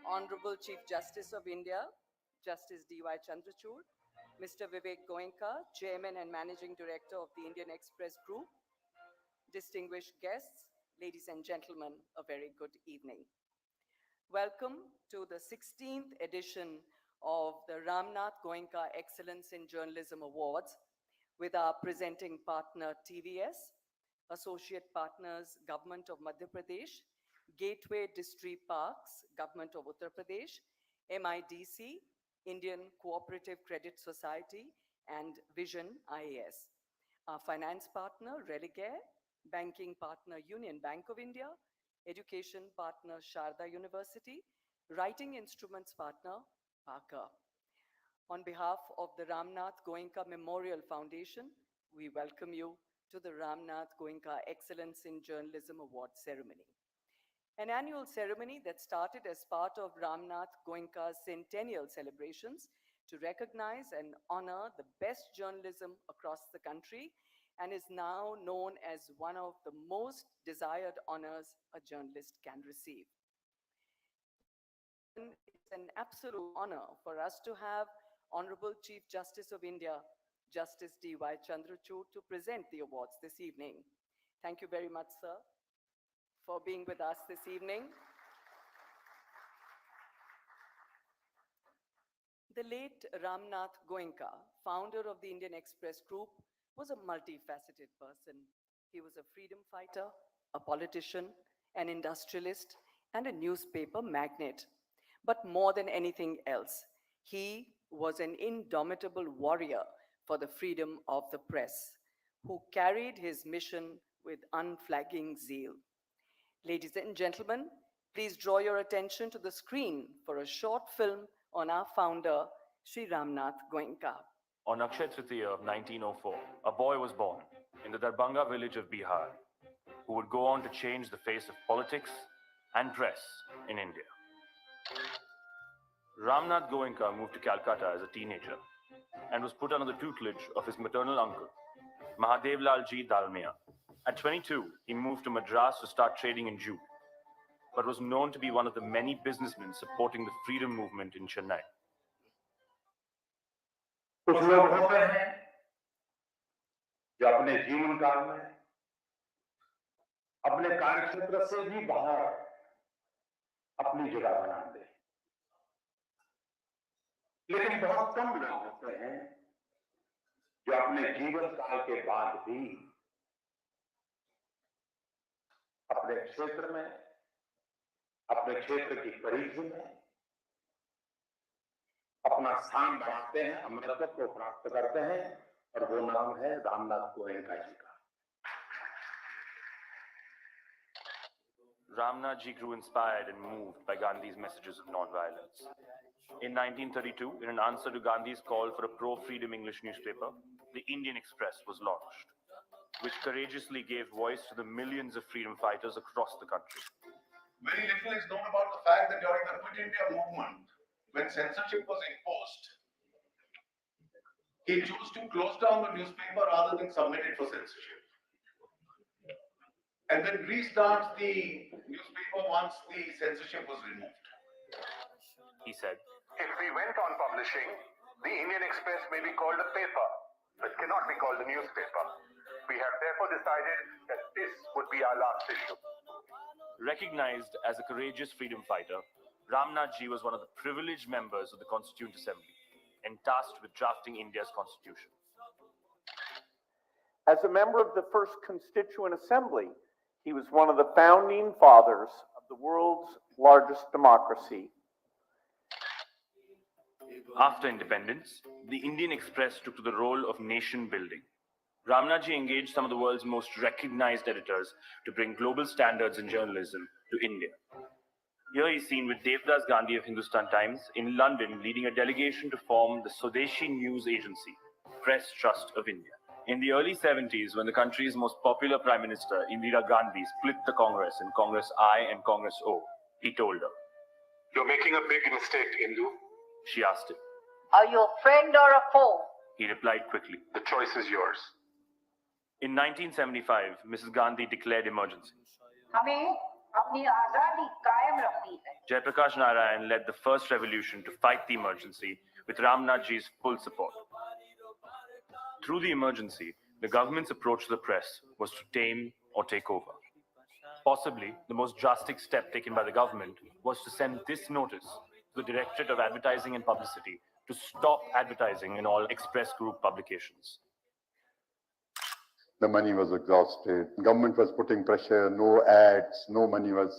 Honorable Chief Justice of India, Justice D.Y. Chandrachud, Mr. Goenka, Chairman and Managing Director of the Indian Express Group, distinguished guests, ladies and gentlemen, a very good evening. Welcome to the 16th edition of the Ramnath Goenka Excellence in Journalism Awards with our presenting partner TVS, associate partners Government of Madhya Pradesh, Gateway District Parks, Government of Uttar Pradesh, MIDC, Indian Cooperative Credit Society, and Vision IAS. Our finance partner Religare, banking partner Union Bank of India, education partner Sharda University, writing instruments partner Parker. On behalf of the Ramnath Goenka Memorial Foundation, we welcome you to the Ramnath Goenka Excellence in Journalism Award ceremony. An annual ceremony that started as part of Ramnath Goenka's centennial celebrations to recognize and honor the best journalism across the country and is now known as one of the most desired honors a journalist can receive. It's an absolute honor for us to have Honorable Chief Justice of India, Justice D.Y. Chandrachud, to present the awards this evening. Thank you very much, sir, for being with us this evening. The late Ramnath Goenka, founder of the Indian Express Group, was a multifaceted person. He was a freedom fighter, a politician, an industrialist, and a newspaper magnate. But more than anything else, he was an indomitable warrior for the freedom of the press, who carried his mission with unflagging zeal. Ladies and gentlemen, please draw your attention to the screen for a short film on our founder, Sri Ramnath Goenka. On Akshaya Tritiya of 1904, a boy was born in the Darbhanga village of Bihar, who would go on to change the face of politics and press in India. Ramnath Goenka moved to Calcutta as a teenager and was put under the tutelage of his maternal uncle, Mahadev Ji Dalmia. At 22, he moved to Madras to start trading in jute, but was known to be one of the many businessmen supporting the freedom movement in Chennai. कुछ लोग होते हैं जो अपने जीवन काल में अपने कार्यक्षेत्र से भी बाहर अपनी जगह बनाते हैं, लेकिन बहुत कम लोग होते हैं जो अपने जीवन काल के बाद भी अपने क्षेत्र में, अपने क्षेत्र की परिधि में अपना स्थान बनाते हैं, अमरत्व को प्राप्त करते हैं, और वो नाम है रामनाथ गोयनका जी का। Ramnath ji grew inspired and moved by Gandhi's messages of non-violence. In 1932, in an answer to Gandhi's call for a pro-freedom English newspaper, the Indian Express was launched, which courageously gave voice to the millions of freedom fighters across the country. Very little is known about the fact that during the Quit India movement, when censorship was imposed, he chose to close down the newspaper rather than submit it for censorship, and then restart the newspaper once the censorship was removed. He said, "If we went on publishing, the Indian Express may be called a paper, but cannot be called a newspaper. We have therefore decided that this would be our last issue." Recognized as a courageous freedom fighter, Ramnath ji was one of the privileged members of the Constituent Assembly and tasked with drafting India's constitution. As a member of the first Constituent Assembly, he was one of the founding fathers of the world's largest democracy. After independence, the Indian Express took to the role of nation building. Ramnath ji engaged some of the world's most recognized editors to bring global standards in journalism to India. Here he's seen with Devdas Gandhi of Hindustan Times in London leading a delegation to form the Swadeshi News Agency, Press Trust of India. In the early 70s, when the country's most popular Prime Minister, Indira Gandhi, split the Congress in Congress I and Congress O, he told her, "You're making a big mistake, Indu." She asked him. Are you a friend or a foe? He replied quickly. "The choice is yours." In 1975, Mrs. Gandhi declared emergency. हमें अपनी आजादी कायम रखी है। Jayaprakash Narayan led the first revolution to fight the emergency with Ramnathji's full support. Through the emergency, the government's approach to the press was to tame or take over. Possibly, the most drastic step taken by the government was to send this notice to the Directorate of Advertising and Publicity to stop advertising in all Express Group publications. The money was exhausted. Government was putting pressure, no ads, no money was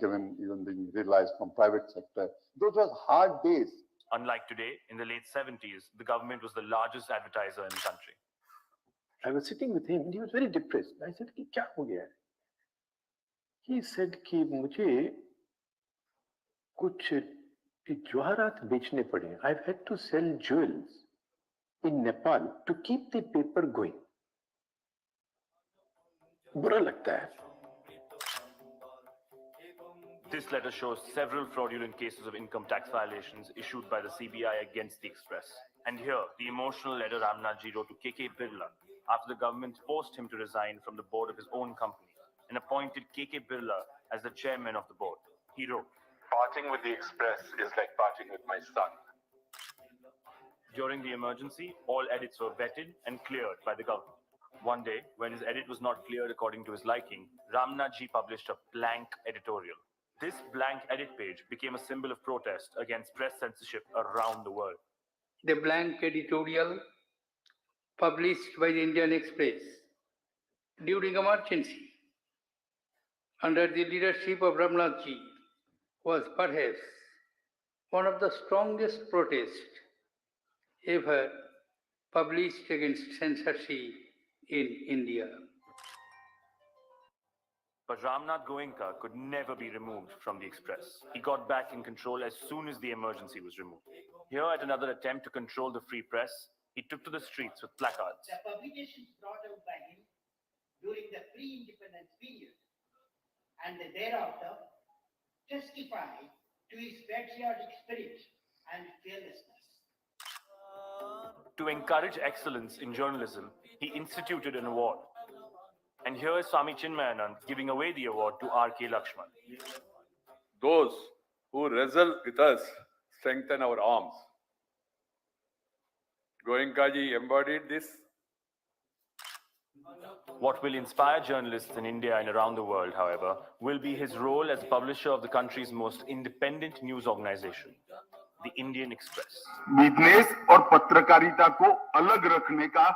given, even being realized from private sector. Those were hard days. Unlike today, in the late 70s, the government was the largest advertiser in the country. I was sitting with him and he was very depressed. I said, "Kya ho gaya?" He said कि मुझे कुछ जवाहरात बेचने पड़े. I've had to sell jewels in Nepal to keep the paper going. बुरा लगता है. This letter shows several fraudulent cases of income tax violations issued by the CBI against the Express. And here, the emotional letter Ramnathji wrote to KK Birla after the government forced him to resign from the board of his own company and appointed KK Birla as the chairman of the board. He wrote, Parting with the Express is like parting with my son. during the emergency, all edits were vetted and cleared by the government. One day, when his edit was not cleared according to his liking, Ramnathji published a blank editorial. This blank edit page became a symbol of protest against press censorship around the world. The blank editorial published by the Indian Express during emergency under the leadership of Ramnathji was perhaps one of the strongest protests ever published against censorship in India. But Ramnath Goenka could never be removed from the Express. He got back in control as soon as the emergency was removed. Here, at another attempt to control the free press, he took to the streets with placards. The publications brought out by him during the pre-independence period and thereafter testify to his patriotic spirit and fearlessness. To encourage excellence in journalism, he instituted an award. And here is Swami Chinmayanand giving away the award to R.K. Lakshman. Those who wrestle with us strengthen our arms. Goenkaji embodied this. What will inspire journalists in India and around the world, however, will be his role as publisher of the country's most independent news organization, the Indian Express. Business और पत्रकारिता को अलग रखने का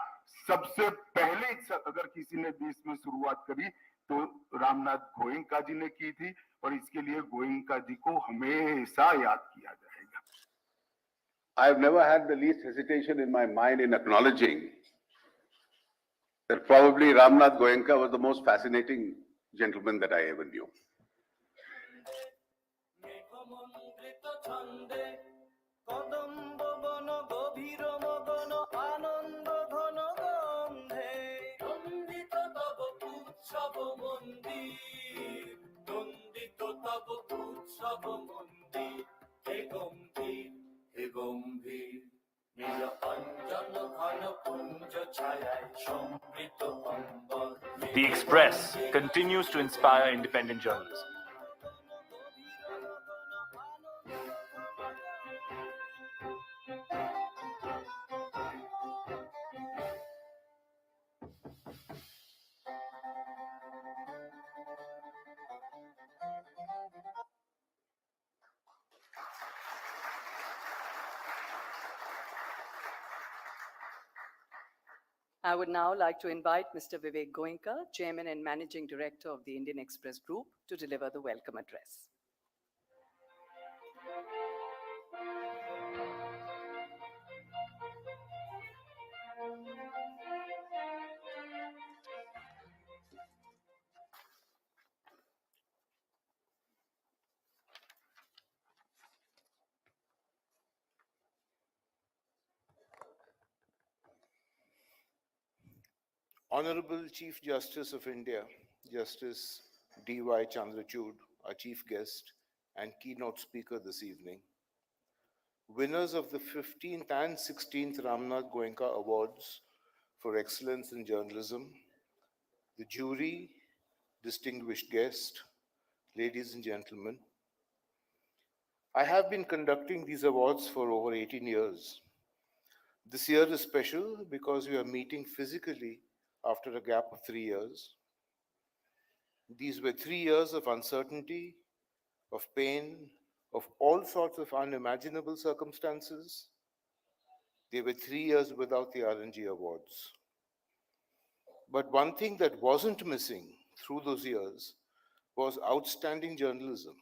सबसे पहले अगर किसी ने देश में शुरुआत करी तो रामनाथ गोयंका जी ने की थी और इसके लिए गोयंका जी को हमेशा याद किया जाएगा. I've never had the least hesitation in my mind in acknowledging that probably Ramnath Goenka was the most fascinating gentleman that I ever knew. The Express continues to inspire independent journalism. I would now like to invite Mr. Vivek Goenka, Chairman and Managing Director of the Indian Express Group, to deliver the welcome address. Honorable Chief Justice of India, Justice D.Y. Chandrachud, our chief guest and keynote speaker this evening. Winners of the 15th and 16th Ramnath Goenka Awards for Excellence in Journalism, the jury, distinguished guest, ladies and gentlemen, I have been conducting these awards for over 18 years. This year is special because we are meeting physically after a gap of 3 years. These were 3 years of uncertainty, of pain, of all sorts of unimaginable circumstances. They were 3 years without the RNG awards. But one thing that wasn't missing through those years was outstanding journalism.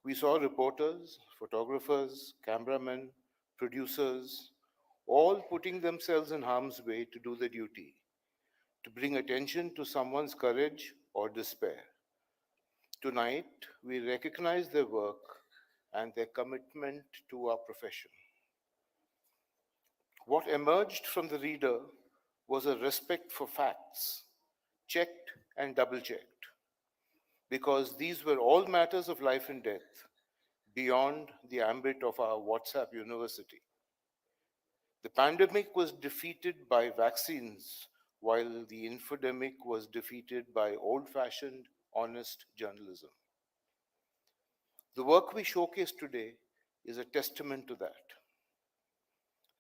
We saw reporters, photographers, cameramen, producers, all putting themselves in harm's way to do their duty, to bring attention to someone's courage or despair. Tonight, we recognize their work and their commitment to our profession. What emerged from the reader was a respect for facts, checked and double checked, because these were all matters of life and death beyond the ambit of our WhatsApp university. The pandemic was defeated by vaccines, while the infodemic was defeated by old fashioned, honest journalism. The work we showcase today is a testament to that.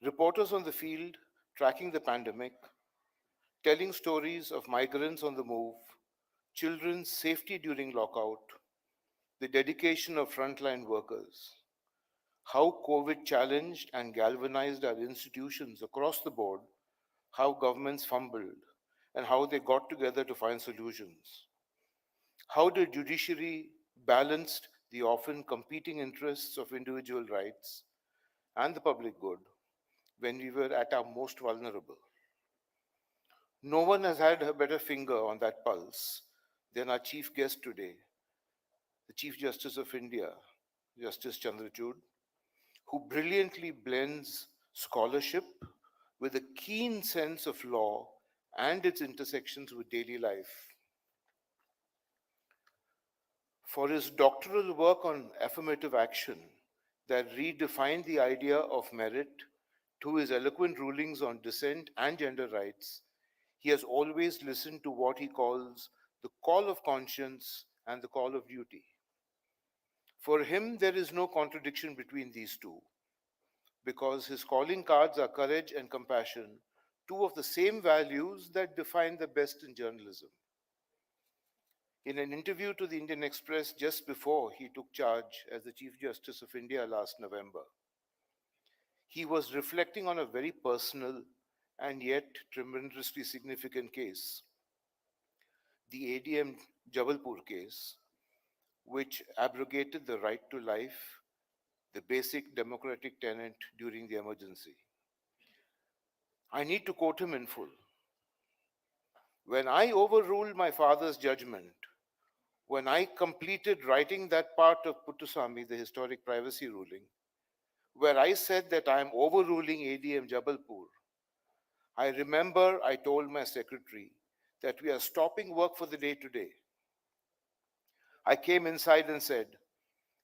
Reporters on the field tracking the pandemic, telling stories of migrants on the move, children's safety during lockout, the dedication of frontline workers, how COVID challenged and galvanized our institutions across the board, how governments fumbled, and how they got together to find solutions. How the judiciary balanced the often competing interests of individual rights and the public good when we were at our most vulnerable. No one has had a better finger on that pulse than our chief guest today, the Chief Justice of India, Justice Chandrachud, who brilliantly blends scholarship with a keen sense of law and its intersections with daily life. For his doctoral work on affirmative action that redefined the idea of merit, to his eloquent rulings on dissent and gender rights, he has always listened to what he calls the call of conscience and the call of duty. For him, there is no contradiction between these two, because his calling cards are courage and compassion, two of the same values that define the best in journalism. In an interview to the Indian Express just before he took charge as the Chief Justice of India last November, he was reflecting on a very personal and yet tremendously significant case, the ADM Jabalpur case, which abrogated the right to life, the basic democratic tenet during the emergency. I need to quote him in full. When I overruled my father's judgment, when I completed writing that part of Puttaswamy, the historic privacy ruling, where I said that I am overruling ADM Jabalpur, I remember I told my secretary that we are stopping work for the day today. I came inside and said,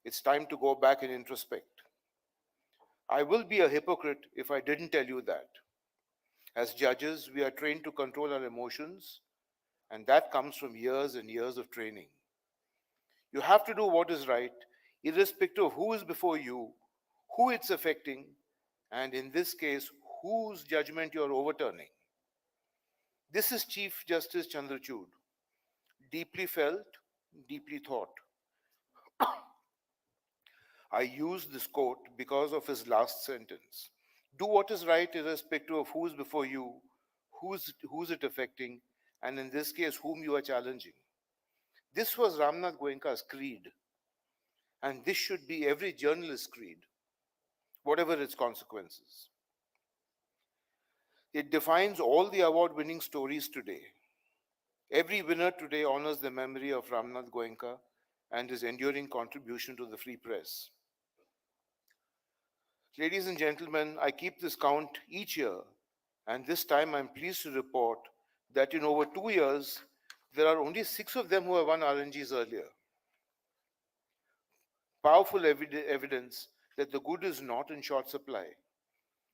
it's time to go back and introspect. I will be a hypocrite if I didn't tell you that. As judges, we are trained to control our emotions, and that comes from years and years of training. You have to do what is right, irrespective of who is before you, who it's affecting, and in this case, whose judgment you're overturning. This is Chief Justice Chandrachud, deeply felt, deeply thought. I use this quote because of his last sentence. Do what is right irrespective of who is before you, who's it affecting, and in this case, whom you are challenging. This was Ramnath Goenka's creed, and this should be every journalist's creed, whatever its consequences. It defines all the award-winning stories today. Every winner today honors the memory of Ramnath Goenka and his enduring contribution to the free press. Ladies and gentlemen, I keep this count each year, and this time I'm pleased to report that in over 2 years, there are only 6 of them who have won RNGs earlier. Powerful evidence that the good is not in short supply,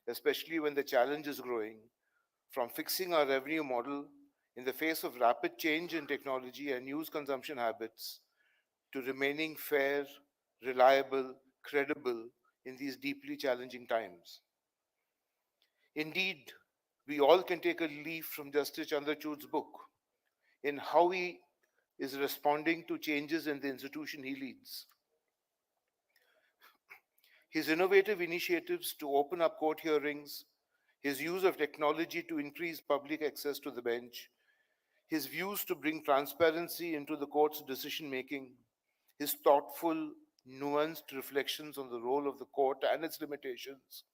especially when the challenge is growing, from fixing our revenue model in the face of rapid change in technology and news consumption habits, to remaining fair, reliable, credible in these deeply challenging times. Indeed, we all can take a leaf from Justice Chandrachud's book in how he is responding to changes in the institution he leads. His innovative initiatives to open up court hearings, his use of technology to increase public access to the bench, his views to bring transparency into the court's decision making, his thoughtful, nuanced reflections on the role of the court and its limitations,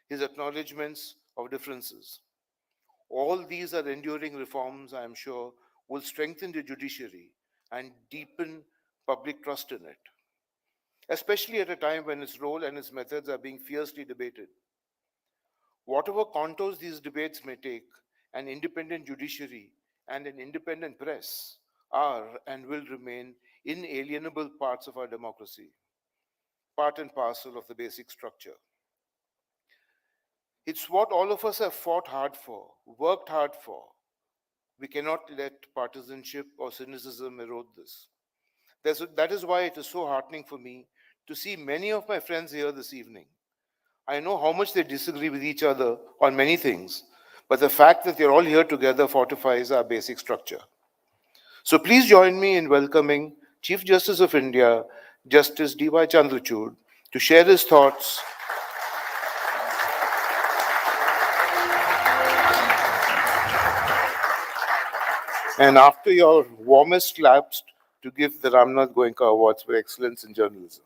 his acknowledgements of differences. All these are enduring reforms, I am sure, will strengthen the judiciary and deepen public trust in it, especially at a time when its role and its methods are being fiercely debated. Whatever contours these debates may take, an independent judiciary and an independent press are and will remain inalienable parts of our democracy, part and parcel of the basic structure. It's what all of us have fought hard for, worked hard for. We cannot let partisanship or cynicism erode this. That is why it is so heartening for me to see many of my friends here this evening. I know how much they disagree with each other on many things, but the fact that they're all here together fortifies our basic structure. So please join me in welcoming Chief Justice of India, Justice D.Y. Chandrachud, to share his thoughts and after your warmest claps, to give the Ramnath Goenka Awards for Excellence in Journalism.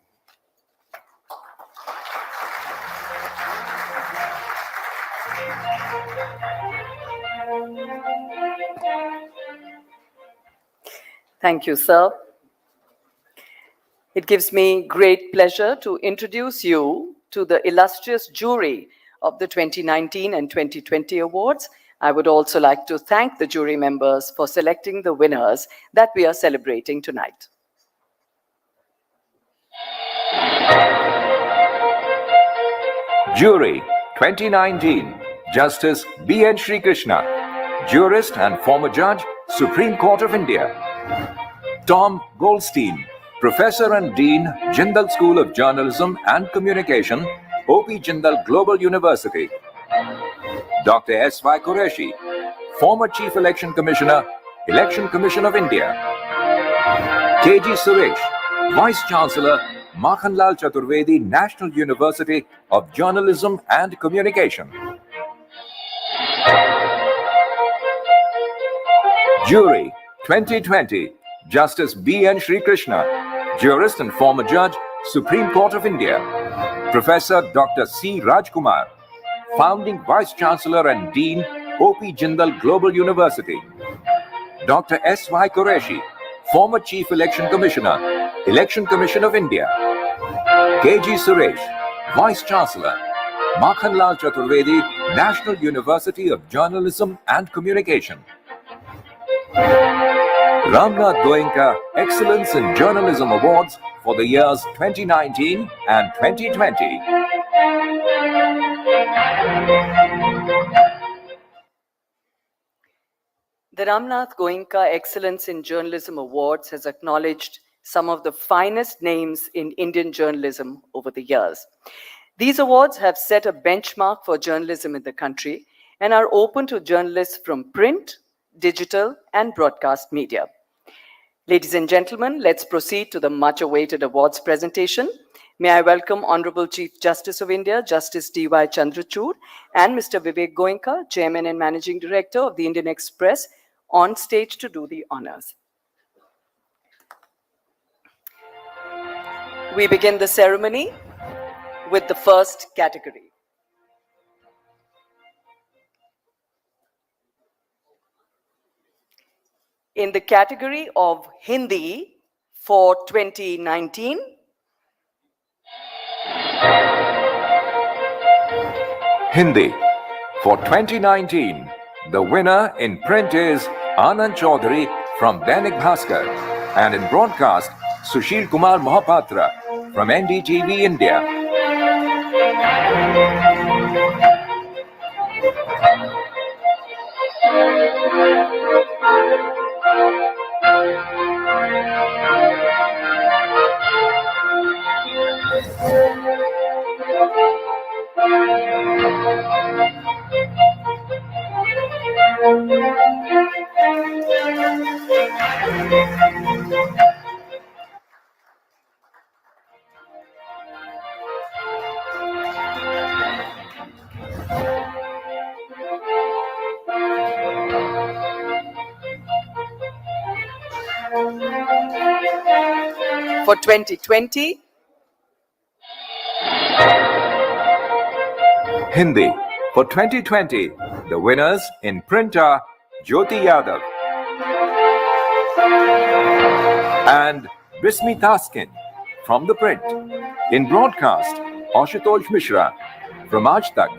Thank you, sir. It gives me great pleasure to introduce you to the illustrious jury of the 2019 and 2020 awards. I would also like to thank the jury members for selecting the winners that we are celebrating tonight. Jury 2019, Justice B.N. Sri Krishna, Jurist and former Judge, Supreme Court of India. Tom Goldstein, Professor and Dean, Jindal School of Journalism and Communication, O.P. Jindal Global University. Dr. S.Y. Qureshi, former Chief Election Commissioner, Election Commission of India. K.G. Suresh, Vice Chancellor, Makhanlal Chaturvedi National University of Journalism and Communication. Jury 2020, Justice B.N. Sri Krishna, Jurist and former Judge, Supreme Court of India. Professor Dr. C. Rajkumar, Founding Vice Chancellor and Dean, O.P. Jindal Global University. Dr. S.Y. Qureshi, former Chief Election Commissioner, Election Commission of India. K.G. Suresh, Vice Chancellor, Makhanlal Chaturvedi National University of Journalism and Communication. Ramnath Goenka Excellence in Journalism Awards for the years 2019 and 2020. The Ramnath Goenka Excellence in Journalism Awards has acknowledged some of the finest names in Indian journalism over the years. These awards have set a benchmark for journalism in the country and are open to journalists from print, digital, and broadcast media. Ladies and gentlemen, let's proceed to the much-awaited awards presentation. May I welcome Honorable Chief Justice of India, Justice D.Y. Chandrachud, and Mr. Vivek Goenka, Chairman and Managing Director of the Indian Express, on stage to do the honors. We begin the ceremony with the first category. In the category of Hindi for 2019, Hindi for 2019, the winner in print is Anand Chaudhary from Dainik Bhaskar, and in broadcast, Sushil Kumar Mohapatra from NDTV India. For 2020, Hindi. For 2020, the winners in print are Jyoti Yadav and Bismi Taskin from the print. In broadcast, Ashutosh Mishra from Aaj Tak.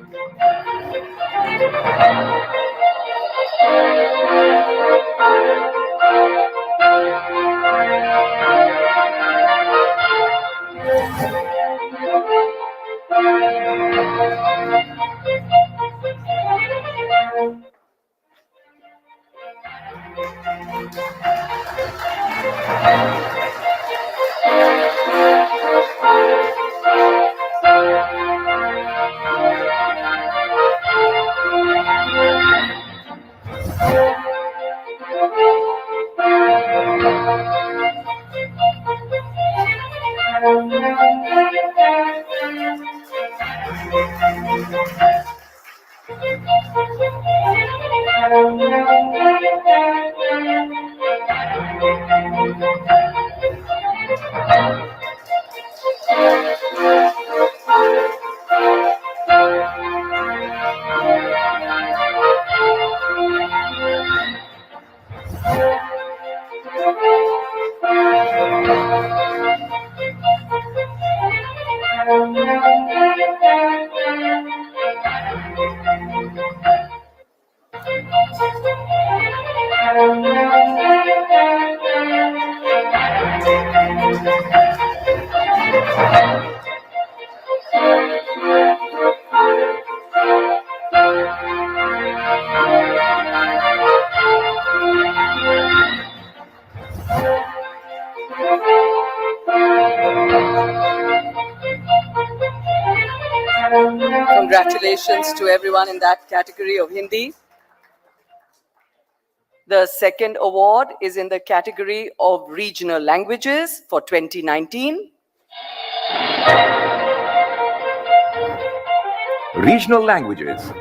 Congratulations to everyone in that category of Hindi. The second award is in the category of regional languages for 2019. Regional languages.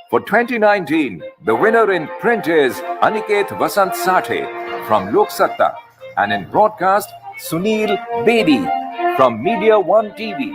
For 2019, the winner in print is Aniket Vasant Sathe from Lok Satta, and in broadcast, Sunil Bedi from Media One TV.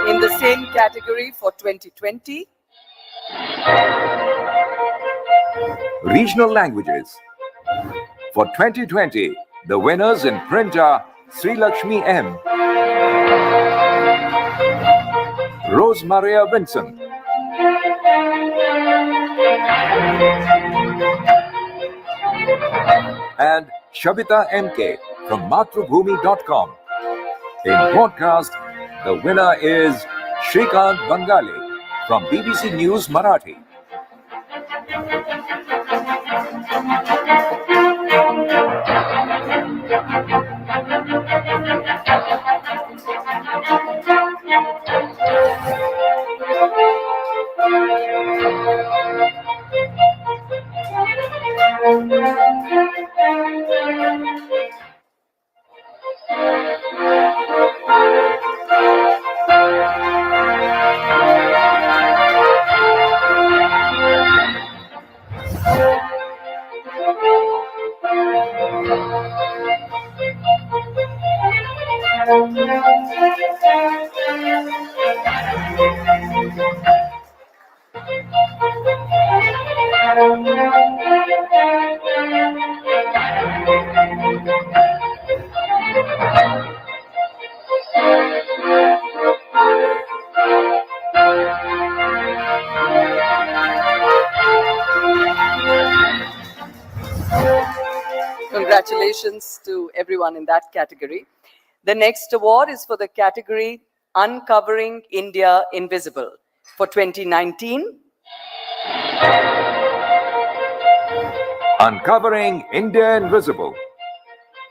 In the same category for 2020, Regional languages. For 2020, the winners in print are Sri Lakshmi M, Rose Maria Vincent, and Shabita MK from matrubhumi.com. In broadcast, the winner is Shrikant Bangali from BBC News Marathi. Congratulations to everyone in that category. The next award is for the category Uncovering India Invisible. For 2019, Uncovering India Invisible.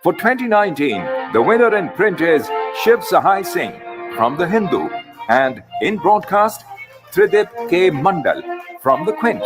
For 2019, the winner in print is Shiv Sahai Singh from The Hindu, and in broadcast, Tridip K. Mandal from The Quint.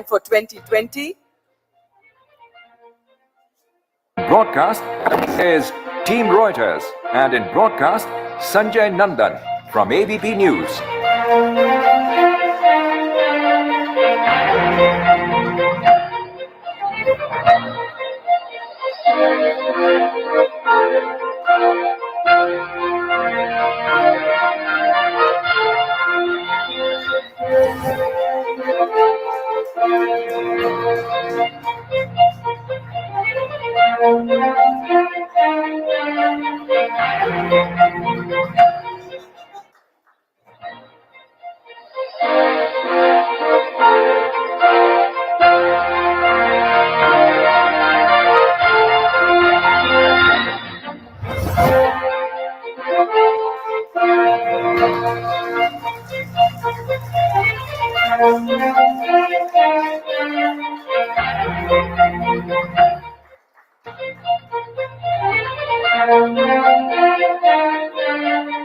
and for 2020, Broadcast is Team Reuters, and in broadcast, Sanjay Nandan from ABP News.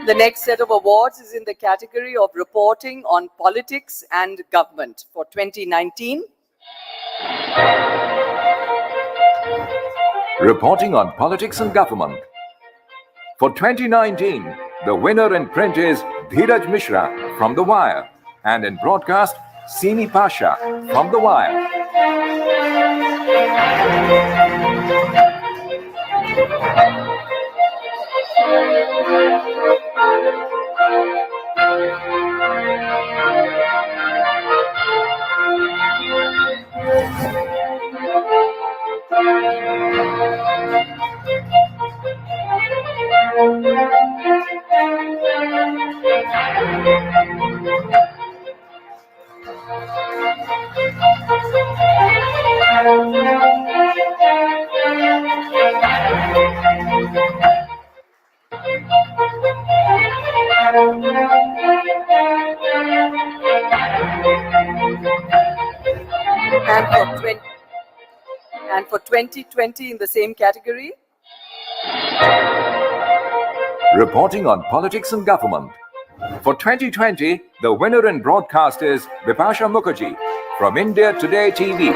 the next set of awards is in the category of reporting on politics and government. For 2019, Reporting on politics and government. For 2019, the winner in print is Dheeraj Mishra from The Wire, and in broadcast, Simi Pasha from The Wire. and for 2020 in the same category, Reporting on politics and government. For 2020, the winner in broadcast is Bipasha Mukherjee from India Today TV.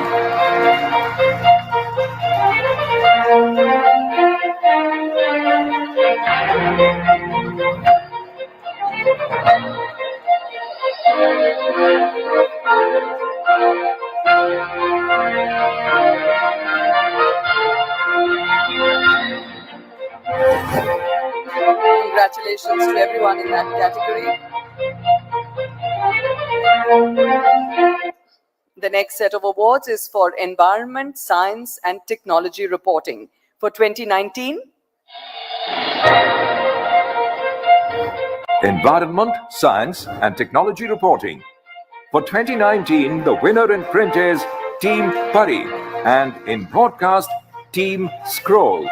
Congratulations to everyone in that category. The next set of awards is for environment, science, and technology reporting. For 2019, Environment, Science and Technology Reporting. For 2019, the winner in print is Team Pari, and in broadcast, Team Scroll.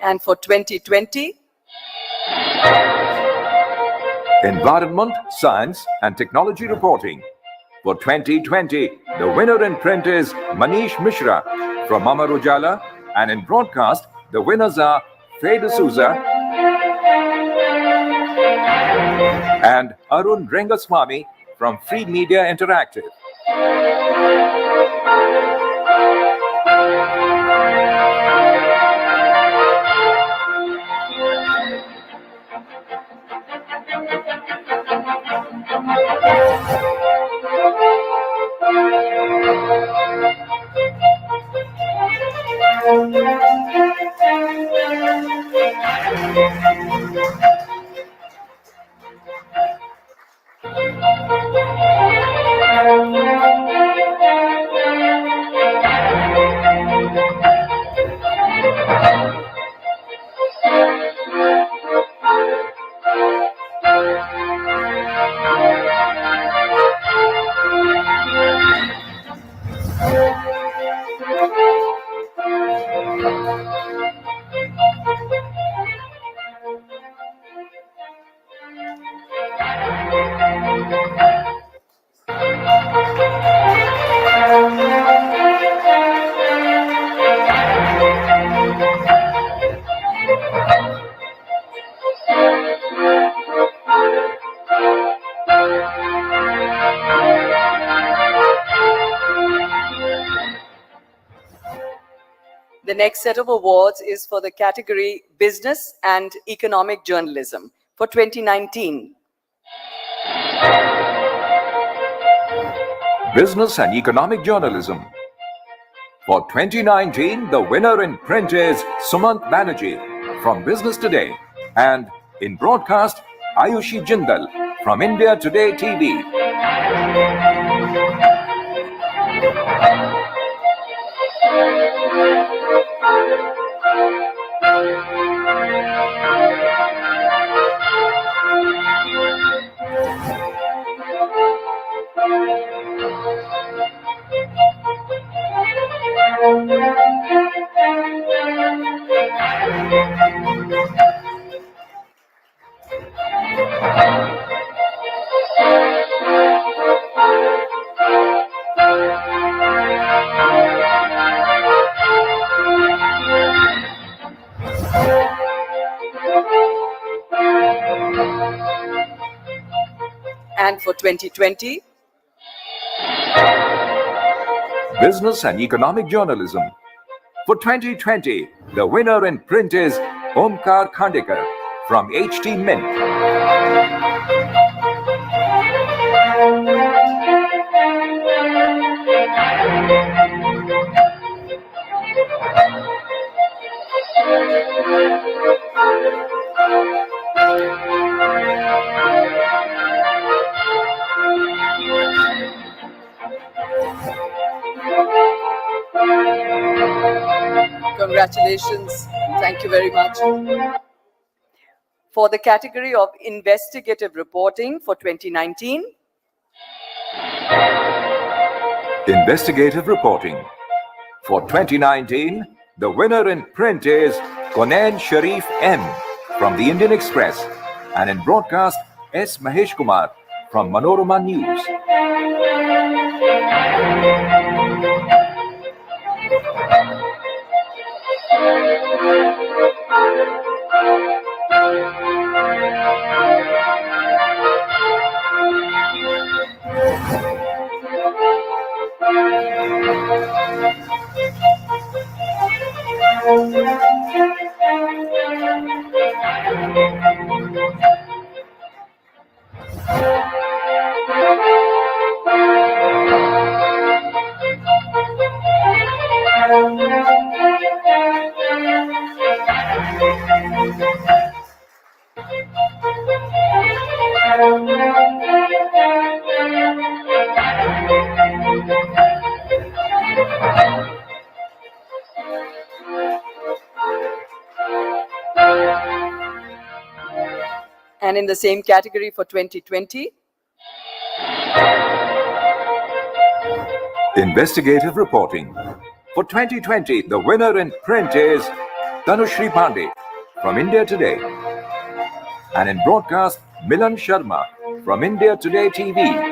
And for 2020, Environment, Science and Technology Reporting. For 2020, the winner in print is Manish Mishra from Amar Ujala, and in broadcast, the winners are Faye D'Souza and Arun Rengaswamy from Free Media Interactive. the next set of awards is for the category Business and Economic Journalism for 2019. Business and Economic Journalism. For 2019, the winner in print is Sumant Banerjee from Business Today, and in broadcast, Ayushi Jindal from India Today TV. And for 2020, Business and Economic Journalism. For 2020, the winner in print is Omkar Khandekar from HT Mint. congratulations. Thank you very much. For the category of Investigative Reporting for 2019, Investigative Reporting. For 2019, the winner in print is Konain Sharif M from the Indian Express, and in broadcast, S. Mahesh Kumar from Manorama News. and in the same category for 2020, Investigative Reporting. For 2020, the winner in print is Tanushri Pandey from India Today. And in broadcast, Milan Sharma from India Today TV.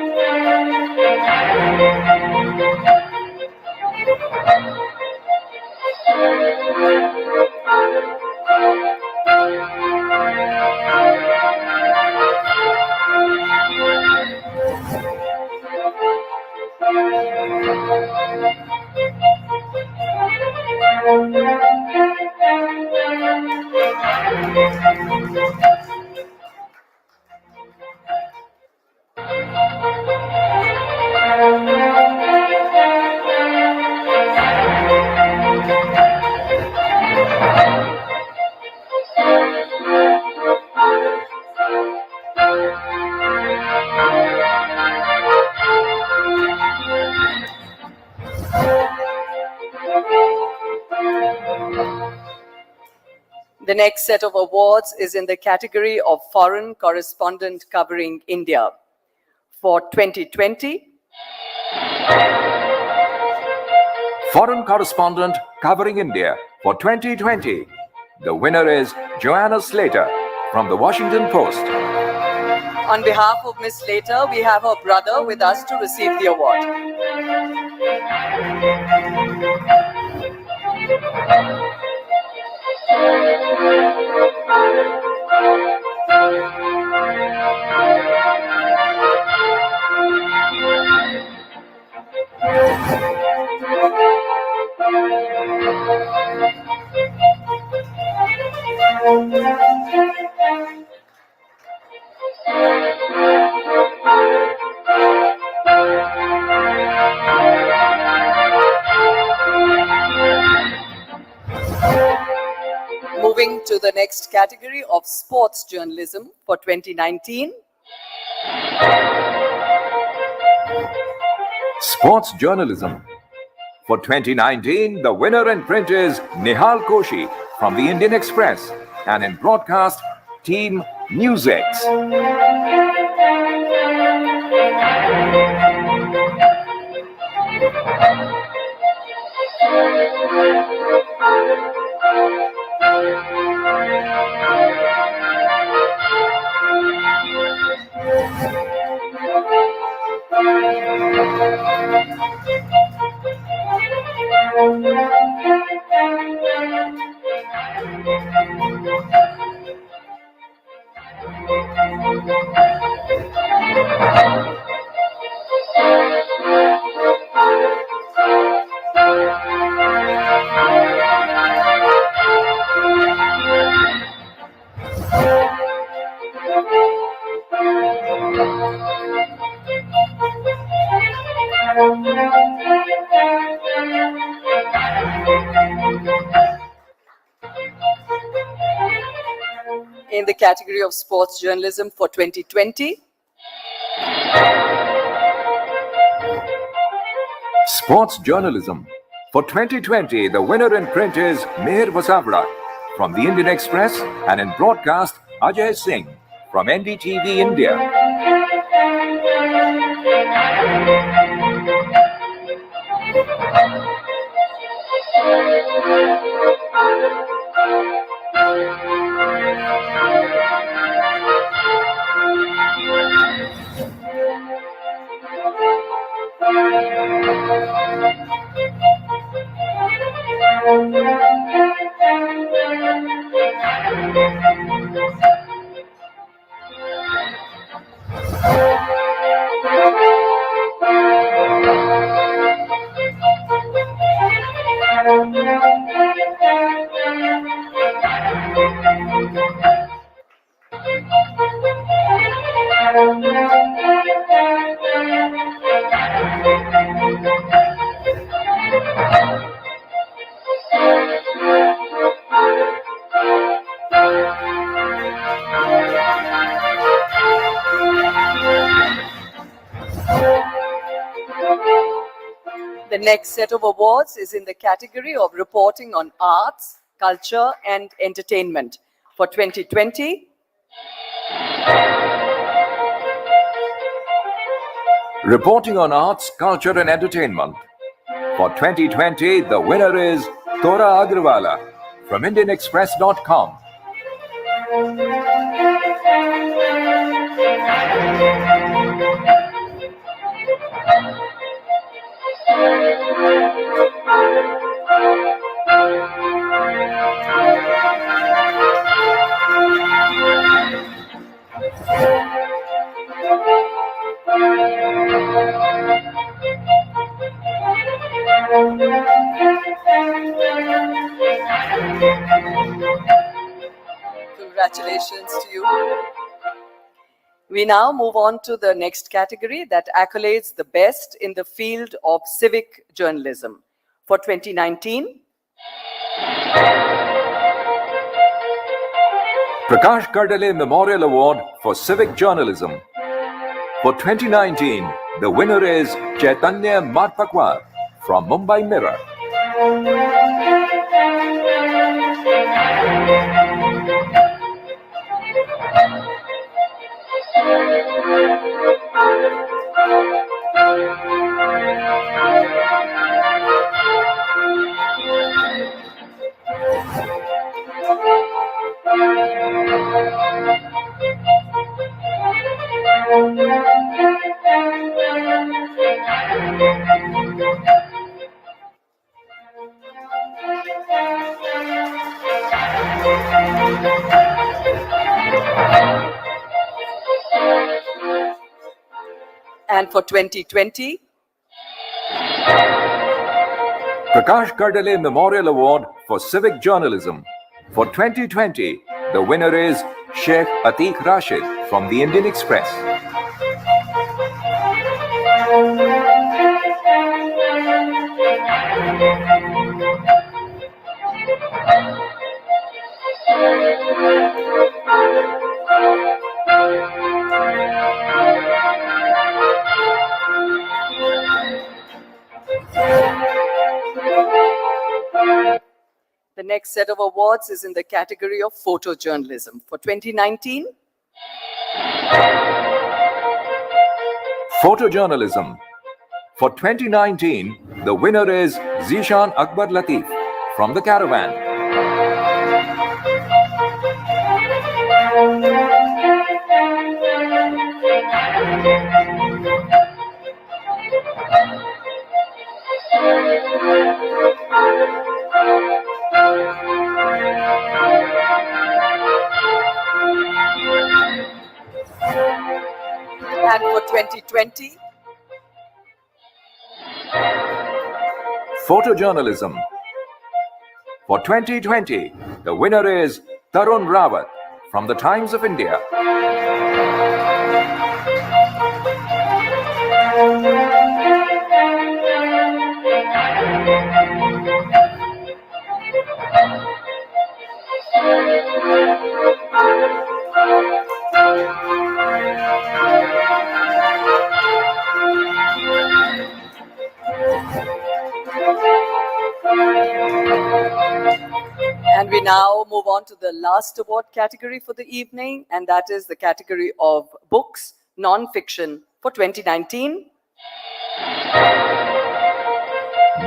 The next set of awards is in the category of Foreign Correspondent Covering India. For 2020, Foreign Correspondent Covering India for 2020. The winner is Joanna Slater from the Washington Post. on behalf of Ms. Slater, we have her brother with us to receive the award. Moving to the next category of sports journalism for 2019. Sports Journalism. For 2019, the winner in print is Nihal Koshi from the Indian Express, and in broadcast, Team NewsX. In the category of sports journalism for 2020. Sports Journalism. For 2020, the winner in print is Meher Vasavra from the Indian Express, and in broadcast, Ajay Singh from NDTV India. The next set of awards is in the category of reporting on arts, culture, and entertainment. For 2020, Reporting on arts, culture, and entertainment. For 2020, the winner is Tora Agrawala from IndianExpress.com. Congratulations to you. We now move on to the next category that accolades the best in the field of civic journalism. For 2019, Prakash Kardale Memorial Award for Civic Journalism. For 2019, the winner is Chaitanya Marpakwar from Mumbai Mirror. and for 2020, Prakash Kardale Memorial Award for Civic Journalism. For 2020, the winner is Sheikh Atiq Rashid from the Indian Express. the next set of awards is in the category of photojournalism. For 2019, Photojournalism. For 2019, the winner is Zishan Akbar Latif from the Caravan. and for 2020, Photojournalism. For 2020, the winner is Tarun Rawat from the Times of India. And we now move on to the last award category for the evening, and that is the category of books, non-fiction for 2019.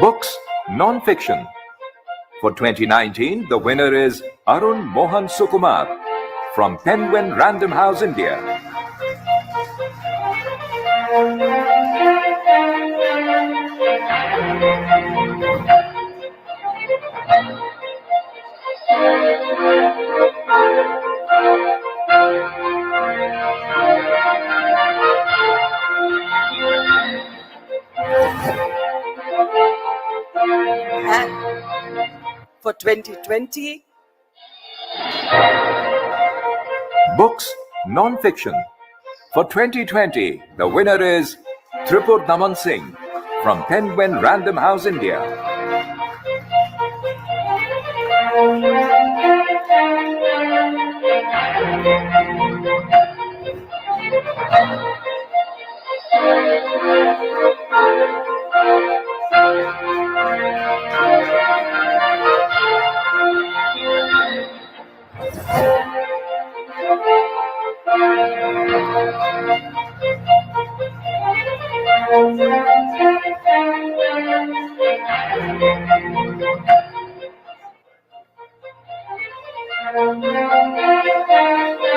Books, non-fiction. For 2019, the winner is Arun Mohan Sukumar from Penguin Random House, India. And for 2020, Books, non-fiction. For 2020, the winner is Tripur Daman Singh from Penguin Random House, India.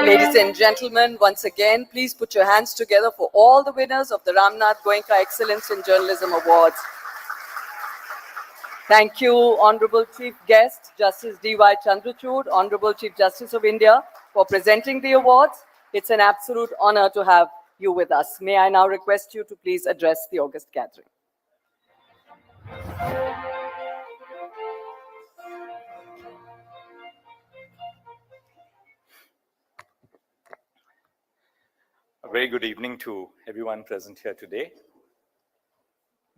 Ladies and gentlemen, once again, please put your hands together for all the winners of the Ramnath Goenka Excellence in Journalism Awards. Thank you, Honorable Chief Guest, Justice D.Y. Chandrachud, Honorable Chief Justice of India, for presenting the awards. It's an absolute honor to have you with us. May I now request you to please address the august gathering. A very good evening to everyone present here today.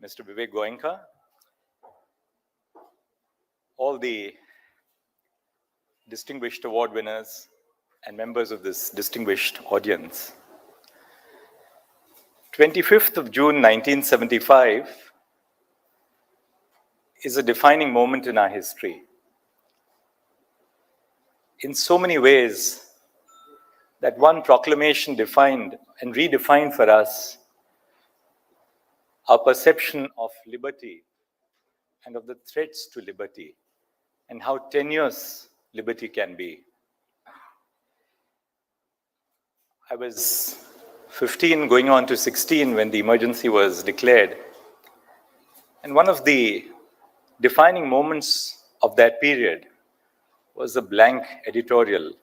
Mr. Vivek Goenka, all the distinguished award winners and members of this distinguished audience. 25th of June 1975 is a defining moment in our history. In so many ways, that one proclamation defined and redefined for us our perception of liberty and of the threats to liberty and how tenuous liberty can be. I was 15 going on to 16 when the emergency was declared. And one of the defining moments of that period was a blank editorial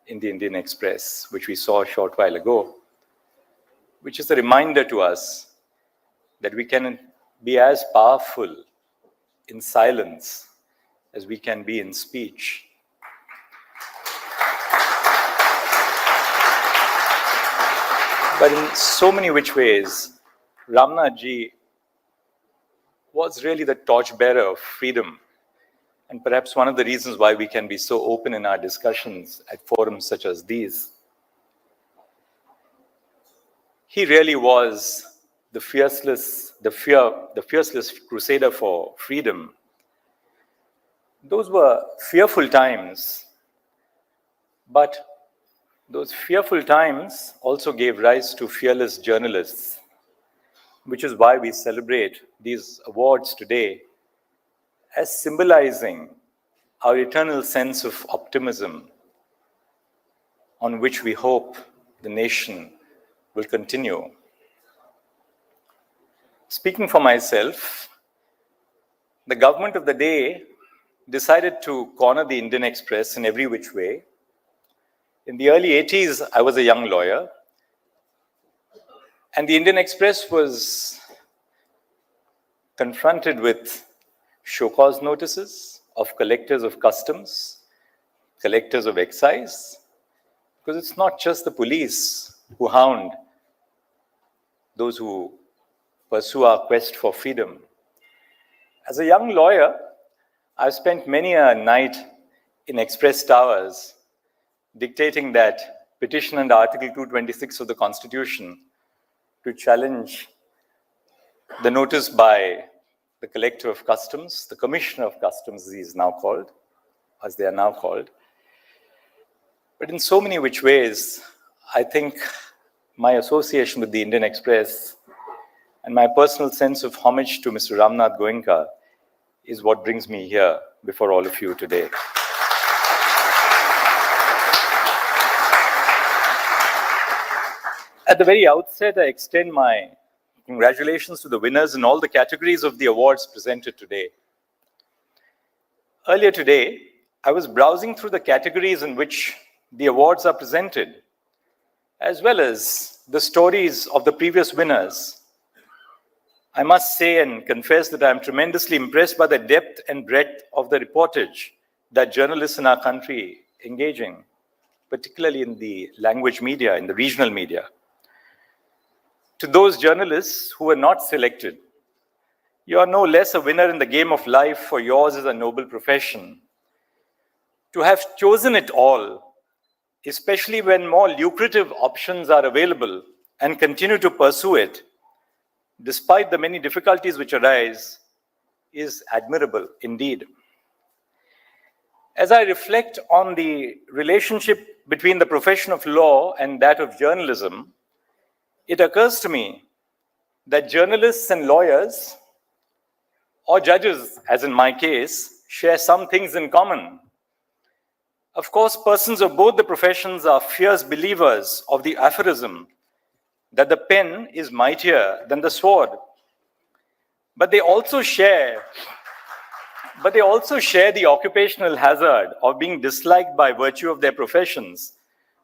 in the Indian Express, which we saw a short while ago, which is a reminder to us that we can be as powerful in silence as we can be in speech. But in so many which ways, Ramnath ji was really the torchbearer of freedom, and perhaps one of the reasons why we can be so open in our discussions at forums such as these. He really was the fearless crusader for freedom. Those were fearful times, but those fearful times also gave rise to fearless journalists, which is why we celebrate these awards today as symbolizing our eternal sense of optimism on which we hope the nation will continue. Speaking for myself, the government of the day decided to corner the Indian Express in every which way. In the early 80s, I was a young lawyer, and the Indian Express was confronted with show cause notices of collectors of customs, collectors of excise, because it's not just the police who hound those who pursue our quest for freedom. As a young lawyer, I've spent many a night in express towers dictating that petition under Article 226 of the Constitution to challenge the notice by the collector of customs, the commissioner of customs, as they are now called. But in so many which ways, I think my association with the Indian Express and my personal sense of homage to Mr. Ramnath Goenka is what brings me here before all of you today. At the very outset, I extend my congratulations to the winners in all the categories of the awards presented today. Earlier today, I was browsing through the categories in which the awards are presented, as well as the stories of the previous winners. I must say and confess that I am tremendously impressed by the depth and breadth of the reportage that journalists in our country engage in, particularly in the language media, in the regional media. To those journalists who were not selected, you are no less a winner in the game of life, for yours is a noble profession. To have chosen it all, especially when more lucrative options are available, and continue to pursue it, despite the many difficulties which arise, is admirable indeed. As I reflect on the relationship between the profession of law and that of journalism, it occurs to me that journalists and lawyers, or judges, as in my case, share some things in common. Of course, persons of both the professions are fierce believers of the aphorism that the pen is mightier than the sword. But they also share the occupational hazard of being disliked by virtue of their professions,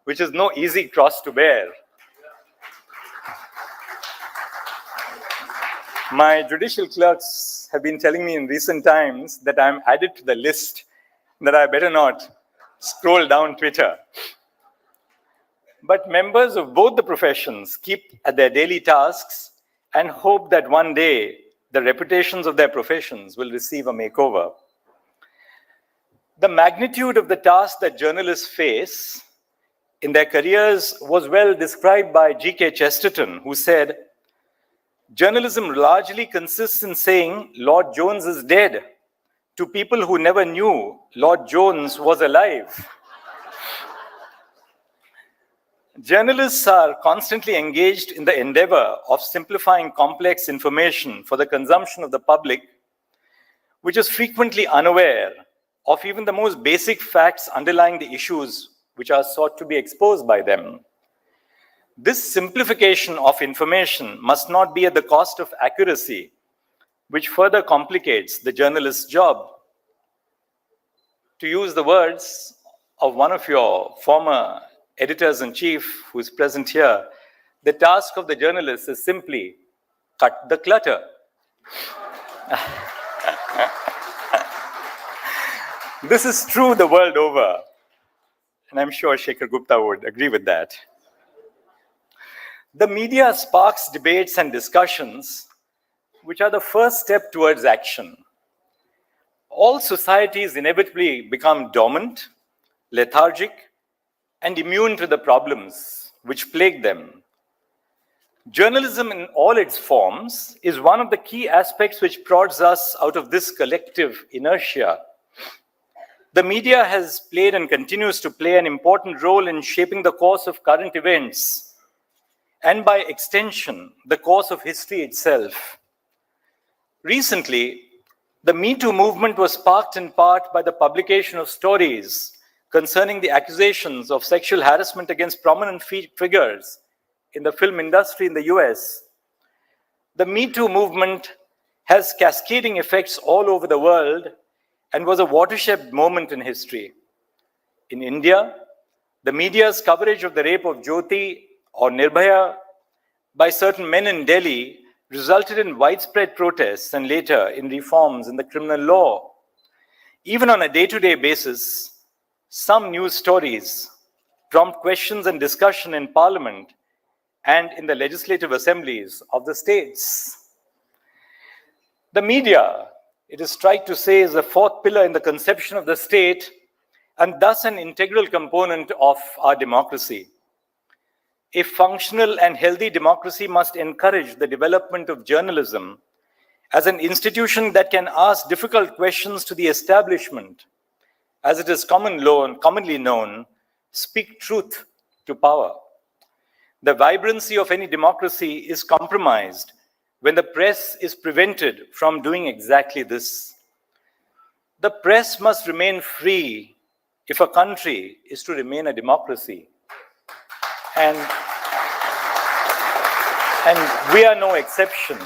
which is no easy cross to bear. My judicial clerks have been telling me in recent times that I'm added to the list, that I better not scroll down Twitter. But members of both the professions keep at their daily tasks and hope that one day the reputations of their professions will receive a makeover. The magnitude of the task that journalists face in their careers was well described by G.K. Chesterton, who said, "Journalism largely consists in saying Lord Jones is dead to people who never knew Lord Jones was alive." Journalists are constantly engaged in the endeavor of simplifying complex information for the consumption of the public, which is frequently unaware of even the most basic facts underlying the issues which are sought to be exposed by them. This simplification of information must not be at the cost of accuracy, which further complicates the journalist's job. To use the words of one of your former editors-in-chief who is present here, the task of the journalist is simply cut the clutter. This is true the world over, and I'm sure Shekhar Gupta would agree with that. The media sparks debates and discussions, which are the first step towards action. All societies inevitably become dormant, lethargic, and immune to the problems which plague them. Journalism in all its forms is one of the key aspects which prods us out of this collective inertia. The media has played and continues to play an important role in shaping the course of current events, and by extension, the course of history itself. Recently, the Me Too movement was sparked in part by the publication of stories concerning the accusations of sexual harassment against prominent figures in the film industry in the US. The Me Too movement has cascading effects all over the world and was a watershed moment in history. In India, the media's coverage of the rape of Jyoti or Nirbhaya by certain men in Delhi resulted in widespread protests and later in reforms in the criminal law. Even on a day-to-day basis, some news stories prompt questions and discussion in Parliament and in the legislative assemblies of the states. The media, it is right to say, is the fourth pillar in the conception of the state and thus an integral component of our democracy. A functional and healthy democracy must encourage the development of journalism as an institution that can ask difficult questions to the establishment, as it is commonly known, speak truth to power. The vibrancy of any democracy is compromised when the press is prevented from doing exactly this. The press must remain free if a country is to remain a democracy. And we are no exception.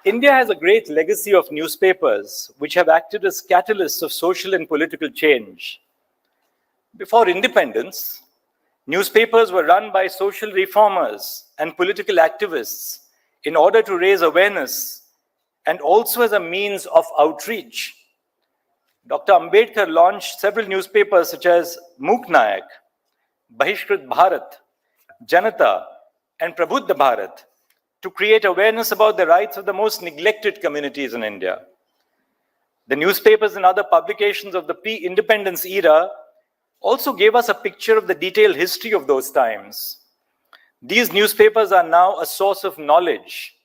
India has a great legacy of newspapers which have acted as catalysts of social and political change. Before independence, newspapers were run by social reformers and political activists in order to raise awareness and also as a means of outreach. Dr. Ambedkar launched several newspapers such as Mook Nayak, Bahishkrit Bharat, Janata, and Prabuddha Bharat to create awareness about the rights of the most neglected communities in India. The newspapers and other publications of the pre-independence era also gave us a picture of the detailed history of those times. These newspapers are now a source of knowledge,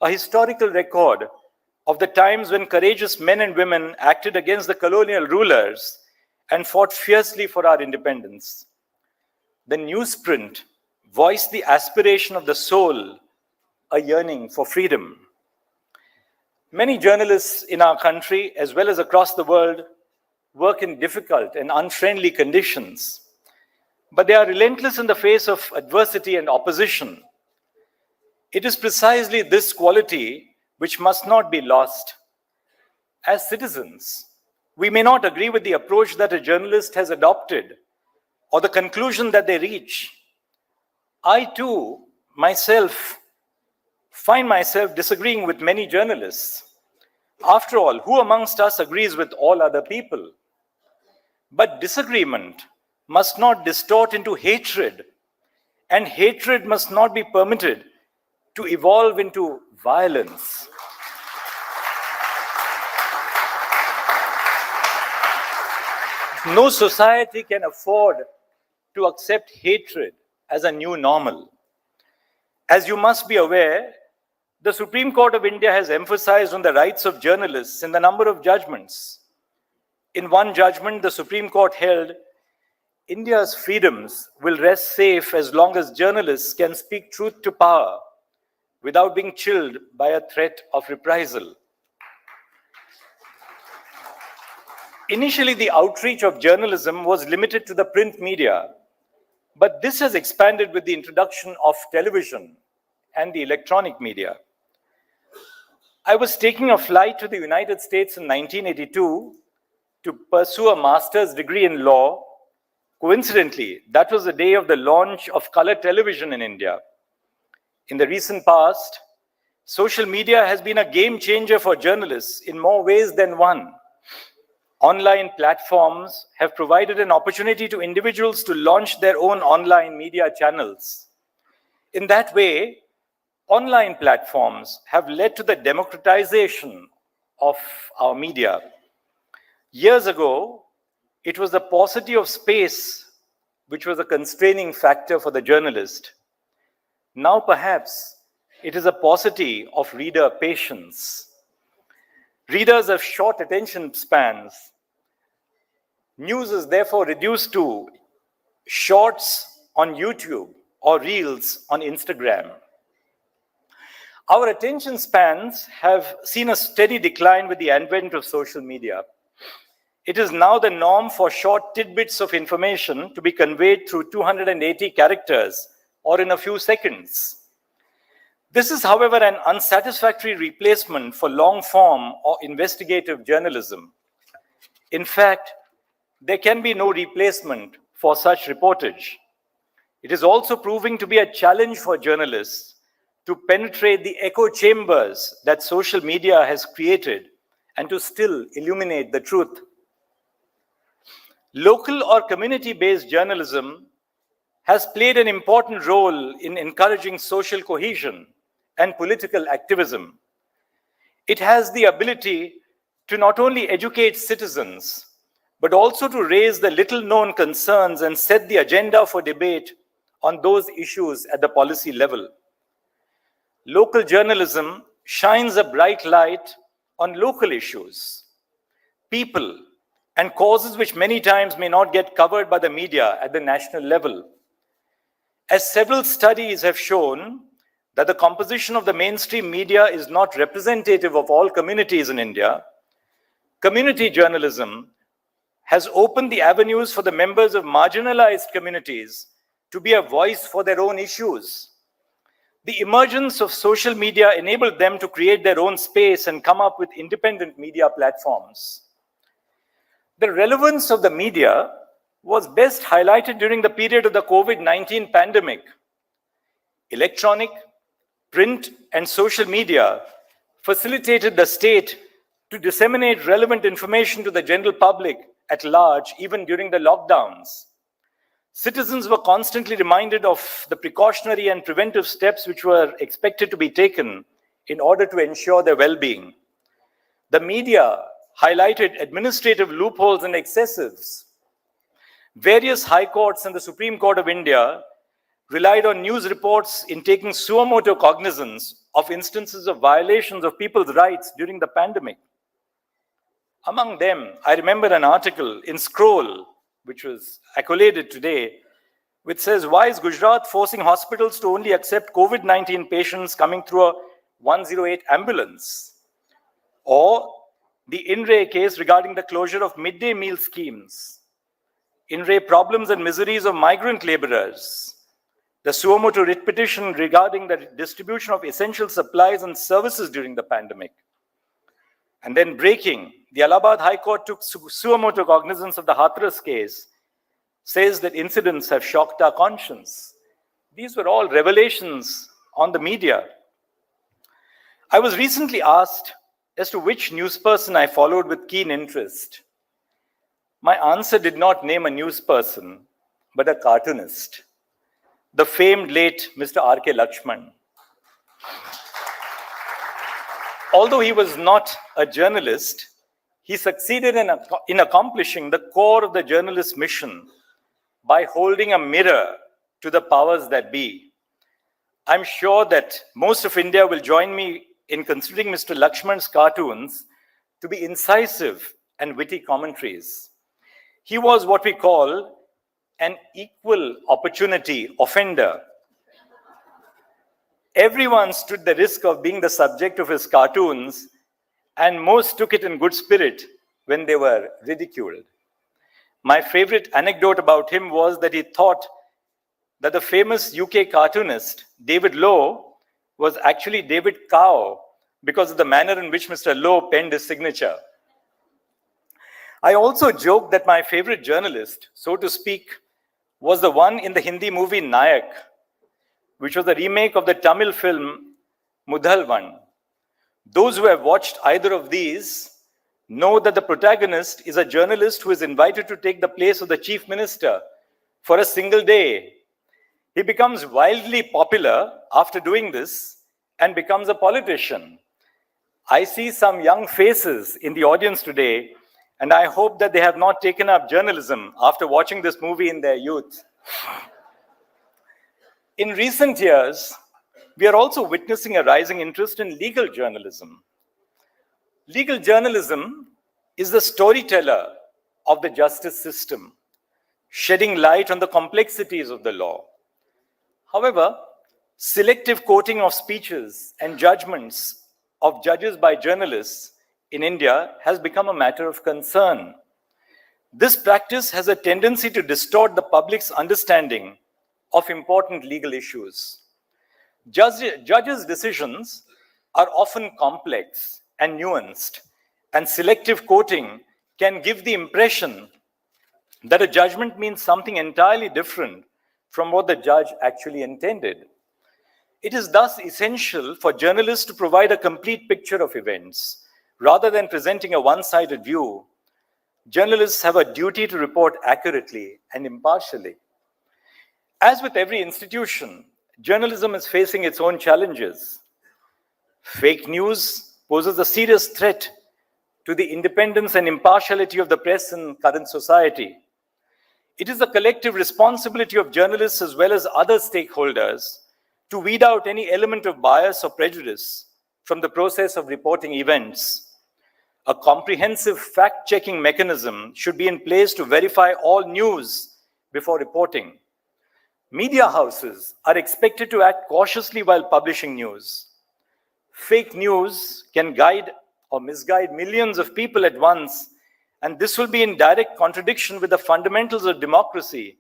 a historical record of the times when courageous men and women acted against the colonial rulers and fought fiercely for our independence. The newsprint voiced the aspiration of the soul, a yearning for freedom. Many journalists in our country, as well as across the world, work in difficult and unfriendly conditions, but they are relentless in the face of adversity and opposition. It is precisely this quality which must not be lost. As citizens, we may not agree with the approach that a journalist has adopted or the conclusion that they reach. I too, myself, find myself disagreeing with many journalists. After all, who amongst us agrees with all other people? But disagreement must not distort into hatred, and hatred must not be permitted to evolve into violence. No society can afford to accept hatred as a new normal. As you must be aware, the Supreme Court of India has emphasized on the rights of journalists in the number of judgments. In one judgment, the Supreme Court held, India's freedoms will rest safe as long as journalists can speak truth to power without being chilled by a threat of reprisal. Initially, the outreach of journalism was limited to the print media, but this has expanded with the introduction of television and the electronic media. I was taking a flight to the United States in 1982 to pursue a master's degree in law. Coincidentally, that was the day of the launch of color television in India. In the recent past, social media has been a game changer for journalists in more ways than one. Online platforms have provided an opportunity to individuals to launch their own online media channels. In that way, online platforms have led to the democratization of our media. Years ago, it was the paucity of space which was a constraining factor for the journalist. Now, perhaps, it is a paucity of reader patience. Readers have short attention spans. News is therefore reduced to shorts on YouTube or reels on Instagram. Our attention spans have seen a steady decline with the advent of social media. It is now the norm for short tidbits of information to be conveyed through 280 characters or in a few seconds. This is, however, an unsatisfactory replacement for long-form or investigative journalism. In fact, there can be no replacement for such reportage. It is also proving to be a challenge for journalists to penetrate the echo chambers that social media has created and to still illuminate the truth. Local or community-based journalism has played an important role in encouraging social cohesion and political activism. It has the ability to not only educate citizens, but also to raise the little-known concerns and set the agenda for debate on those issues at the policy level. Local journalism shines a bright light on local issues, people, and causes which many times may not get covered by the media at the national level. As several studies have shown that the composition of the mainstream media is not representative of all communities in India, community journalism has opened the avenues for the members of marginalized communities to be a voice for their own issues. The emergence of social media enabled them to create their own space and come up with independent media platforms. The relevance of the media was best highlighted during the period of the COVID-19 pandemic. Electronic, print, and social media facilitated the state to disseminate relevant information to the general public at large, even during the lockdowns. Citizens were constantly reminded of the precautionary and preventive steps which were expected to be taken in order to ensure their well-being. The media highlighted administrative loopholes and excesses. Various high courts and the Supreme Court of India relied on news reports in taking suo motu cognizance of instances of violations of people's rights during the pandemic. Among them, I remember an article in Scroll, which was accoladed today, which says, why is Gujarat forcing hospitals to only accept COVID-19 patients coming through a 108 ambulance? Or the INRE case regarding the closure of midday meal schemes, INRE problems and miseries of migrant laborers, the Suomoto writ petition regarding the distribution of essential supplies and services during the pandemic. And then breaking, the Allahabad High Court took Suomoto cognizance of the Hathras case, says that incidents have shocked our conscience. These were all revelations on the media. I was recently asked as to which newsperson I followed with keen interest. My answer did not name a newsperson, but a cartoonist, the famed late Mr. R.K. Lakshman. Although he was not a journalist, he succeeded in accomplishing the core of the journalist's mission by holding a mirror to the powers that be. I'm sure that most of India will join me in considering Mr. Lakshman's cartoons to be incisive and witty commentaries. He was what we call an equal opportunity offender. Everyone stood the risk of being the subject of his cartoons, and most took it in good spirit when they were ridiculed. My favorite anecdote about him was that he thought that the famous UK cartoonist David Lowe was actually David Cow because of the manner in which Mr. Lowe penned his signature. I also joked that my favorite journalist, so to speak, was the one in the Hindi movie Nayak, which was a remake of the Tamil film Mudhalvan. Those who have watched either of these know that the protagonist is a journalist who is invited to take the place of the chief minister for a single day. He becomes wildly popular after doing this and becomes a politician. I see some young faces in the audience today, and I hope that they have not taken up journalism after watching this movie in their youth. In recent years, we are also witnessing a rising interest in legal journalism. Legal journalism is the storyteller of the justice system, shedding light on the complexities of the law. However, selective quoting of speeches and judgments of judges by journalists in India has become a matter of concern. This practice has a tendency to distort the public's understanding of important legal issues. Judges' decisions are often complex and nuanced, and selective quoting can give the impression that a judgment means something entirely different from what the judge actually intended. It is thus essential for journalists to provide a complete picture of events. Rather than presenting a one-sided view, journalists have a duty to report accurately and impartially. As with every institution, journalism is facing its own challenges. Fake news poses a serious threat to the independence and impartiality of the press in current society. It is the collective responsibility of journalists as well as other stakeholders to weed out any element of bias or prejudice from the process of reporting events. A comprehensive fact-checking mechanism should be in place to verify all news before reporting. Media houses are expected to act cautiously while publishing news. Fake news can guide or misguide millions of people at once, and this will be in direct contradiction with the fundamentals of democracy,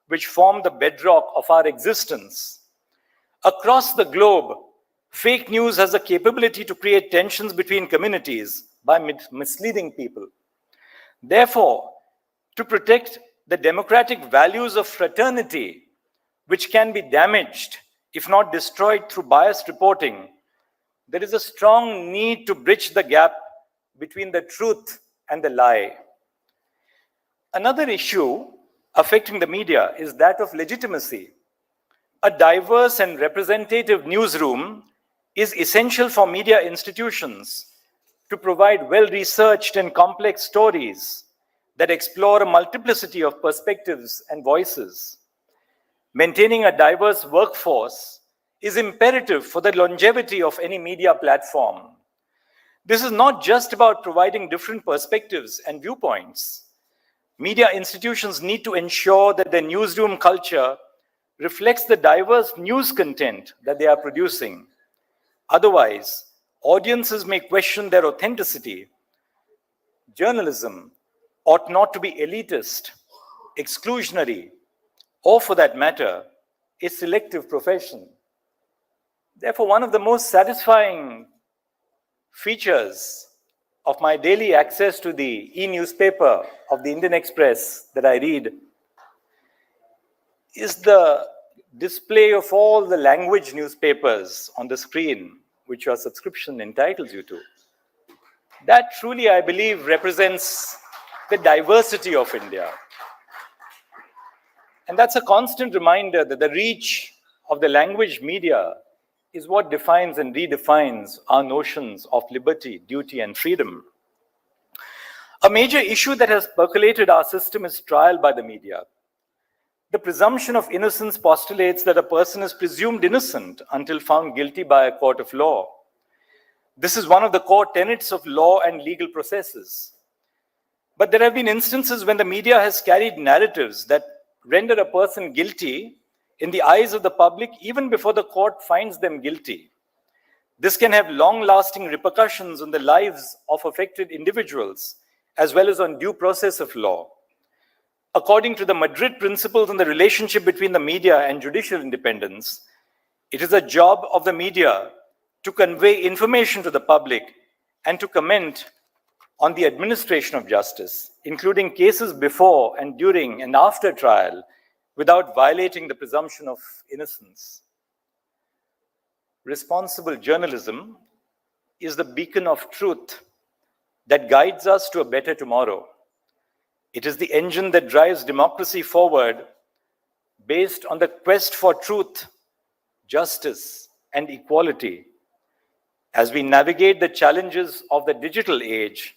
which form the bedrock of our existence. Across the globe, fake news has the capability to create tensions between communities by misleading people. Therefore, to protect the democratic values of fraternity, which can be damaged, if not destroyed through biased reporting, there is a strong need to bridge the gap between the truth and the lie. Another issue affecting the media is that of legitimacy. A diverse and representative newsroom is essential for media institutions to provide well-researched and complex stories that explore a multiplicity of perspectives and voices. Maintaining a diverse workforce is imperative for the longevity of any media platform. This is not just about providing different perspectives and viewpoints. Media institutions need to ensure that their newsroom culture reflects the diverse news content that they are producing. Otherwise, audiences may question their authenticity. journalism ought not to be elitist, exclusionary, or for that matter, a selective profession. Therefore, one of the most satisfying features of my daily access to the e-newspaper of the Indian Express that I read is the display of all the language newspapers on the screen, which your subscription entitles you to. That truly, I believe, represents the diversity of India. And that's a constant reminder that the reach of the language media is what defines and redefines our notions of liberty, duty, and freedom. A major issue that has percolated our system is trial by the media. The presumption of innocence postulates that a person is presumed innocent until found guilty by a court of law. This is one of the core tenets of law and legal processes. But there have been instances when the media has carried narratives that render a person guilty in the eyes of the public even before the court finds them guilty. This can have long-lasting repercussions on the lives of affected individuals, as well as on due process of law. According to the Madrid Principles on the relationship between the media and judicial independence, it is a job of the media to convey information to the public and to comment on the administration of justice, including cases before and during and after trial, without violating the presumption of innocence. Responsible journalism is the beacon of truth that guides us to a better tomorrow. It is the engine that drives democracy forward based on the quest for truth, justice, and equality. As we navigate the challenges of the digital age,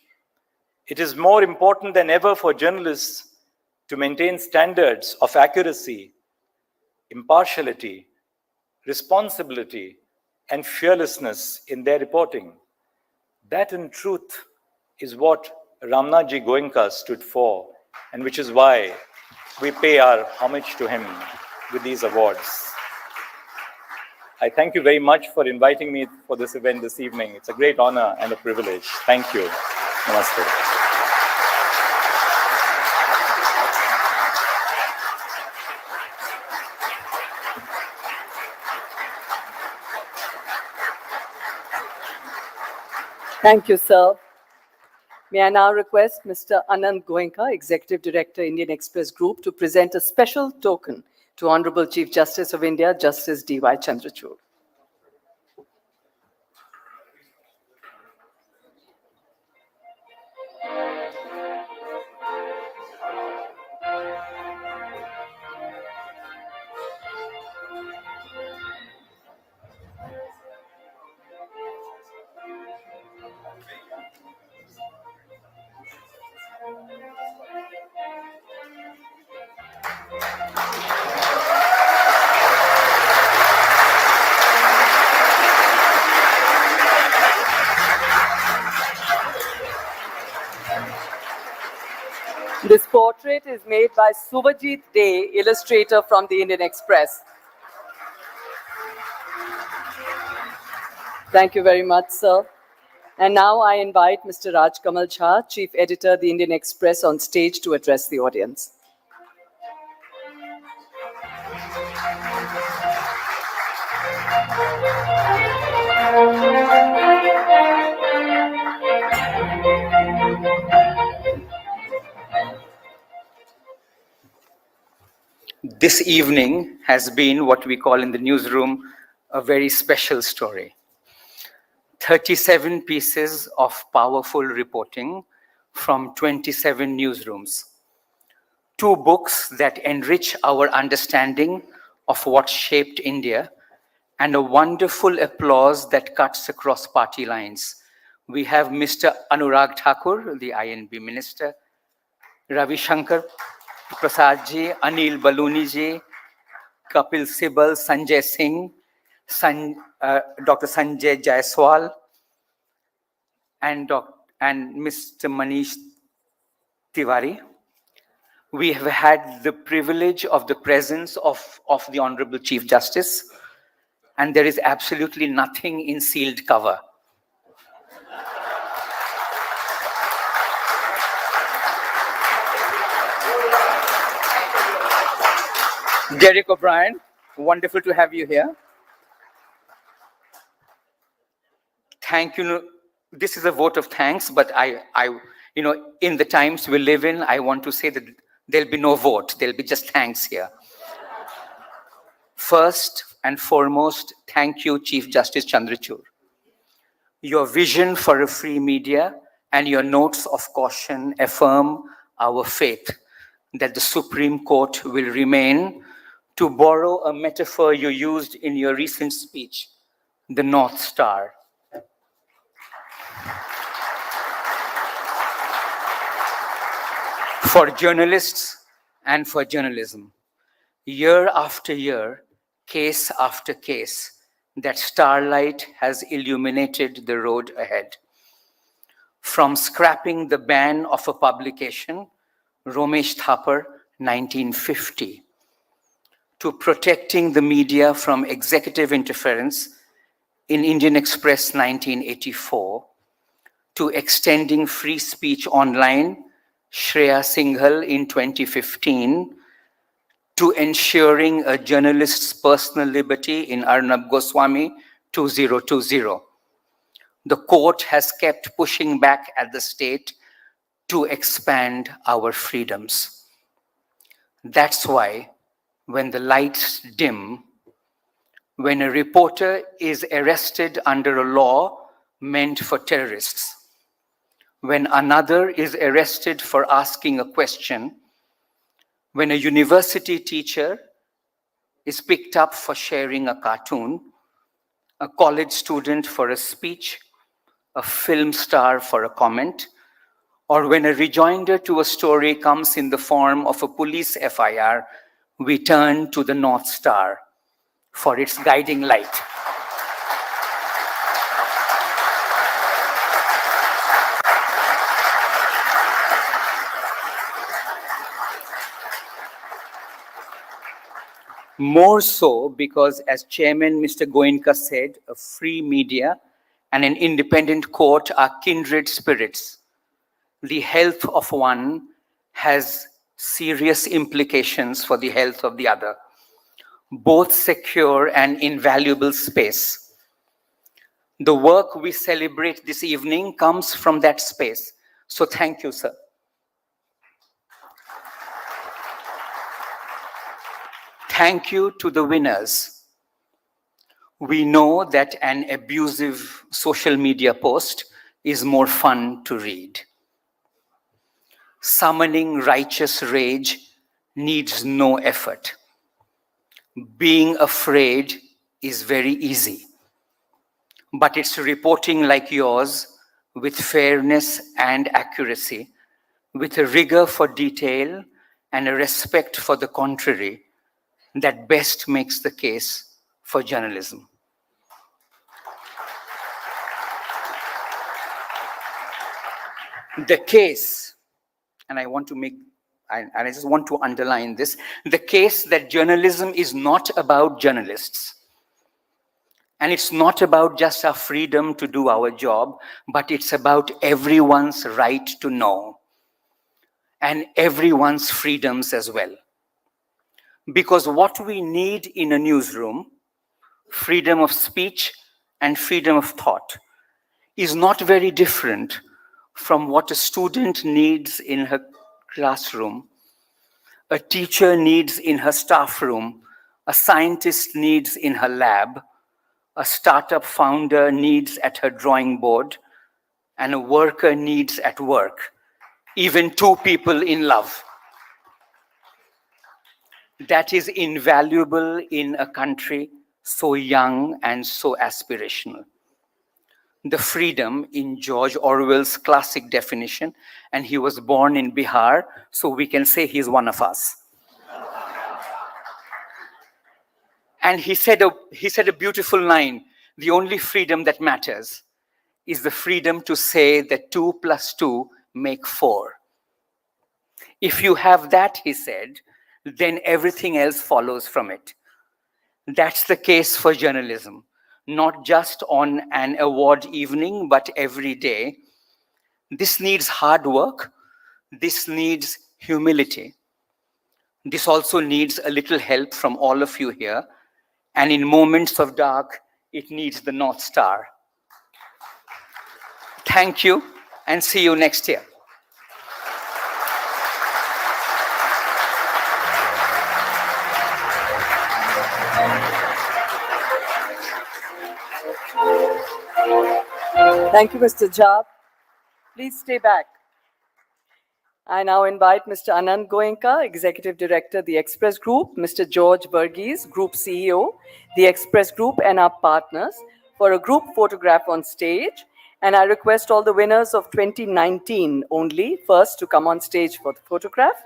it is more important than ever for journalists to maintain standards of accuracy, impartiality, responsibility, and fearlessness in their reporting. That, in truth, is what Ramnath Goenka stood for, and which is why we pay our homage to him with these awards. I thank you very much for inviting me for this event this evening. It's a great honor and a privilege. Thank you. Namaste. Thank you, sir. May I now request Mr. Ramnath Goenka, Executive Director, Indian Express Group, to present a special token to Honorable Chief Justice of India, Justice D.Y. Chandrachud. This portrait is made by Subhajit Day, illustrator from the Indian Express. Thank you very much, sir. And now I invite Mr. Raj Kamal Jha, Chief Editor, the Indian Express, on stage to address the audience. This evening has been what we call in the newsroom a very special story. 37 pieces of powerful reporting from 27 newsrooms. 2 books that enrich our understanding of what shaped India, and a wonderful applause that cuts across party lines. We have Mr. Anurag Thakur, the INB Minister, Ravi Shankar Prasad ji, Anil Baluni ji, Kapil Sibal, Sanjay Singh, Dr. Sanjay Jaiswal, and Mr. Manish Tiwari. We have had the privilege of the presence of the Honorable Chief Justice, and there is absolutely nothing in sealed cover. Derek O'Brien, wonderful to have you here. Thank you. This is a vote of thanks, but in the times we live in, I want to say that there'll be no vote. There'll be just thanks here. First and foremost, thank you, Chief Justice Chandrachud. Your vision for a free media and your notes of caution affirm our faith that the Supreme Court will remain, to borrow a metaphor you used in your recent speech, the North Star. For journalists and for journalism, year after year, case after case, that starlight has illuminated the road ahead. From scrapping the ban of a publication, Romesh Thapar, 1950, to protecting the media from executive interference in Indian Express, 1984, to extending free speech online, Shreya Singhal in 2015, to ensuring a journalist's personal liberty in Arnab Goswami, 2020. The court has kept pushing back at the state to expand our freedoms. That's why when the lights dim, when a reporter is arrested under a law meant for terrorists, when another is arrested for asking a question, when a university teacher is picked up for sharing a cartoon, a college student for a speech, a film star for a comment, or when a rejoinder to a story comes in the form of a police FIR, we turn to the North Star for its guiding light. More so because, as Chairman Mr. Goenka said, a free media and an independent court are kindred spirits. The health of one has serious implications for the health of the other. Both secure an invaluable space. The work we celebrate this evening comes from that space. So thank you, sir. Thank you to the winners. We know that an abusive social media post is more fun to read. Summoning righteous rage needs no effort. Being afraid is very easy. But it's reporting like yours, with fairness and accuracy, with a rigor for detail and a respect for the contrary, that best makes the case for journalism. The case, and I just want to underline this, the case that journalism is not about journalists. And it's not about just our freedom to do our job, but it's about everyone's right to know and everyone's freedoms as well. Because what we need in a newsroom, freedom of speech and freedom of thought, is not very different from what a student needs in her classroom, a teacher needs in her staff room, a scientist needs in her lab, a startup founder needs at her drawing board, and a worker needs at work, even two people in love. That is invaluable in a country so young and so aspirational. The freedom in George Orwell's classic definition, and he was born in Bihar, so we can say he's one of us. And he said a beautiful line, the only freedom that matters is the freedom to say that 2 + 2 make 4. If you have that, he said, then everything else follows from it. That's the case for journalism, not just on an award evening, but every day. This needs hard work. This needs humility. This also needs a little help from all of you here. And in moments of dark, it needs the North Star. Thank you, and see you next year. Thank you, Mr. Jha. Please stay back. I now invite Mr. Ramnath Goenka, Executive Director, The Express Group, Mr. George Burgess, Group CEO, The Express Group, and our partners for a group photograph on stage. And I request all the winners of 2019 only first to come on stage for the photograph.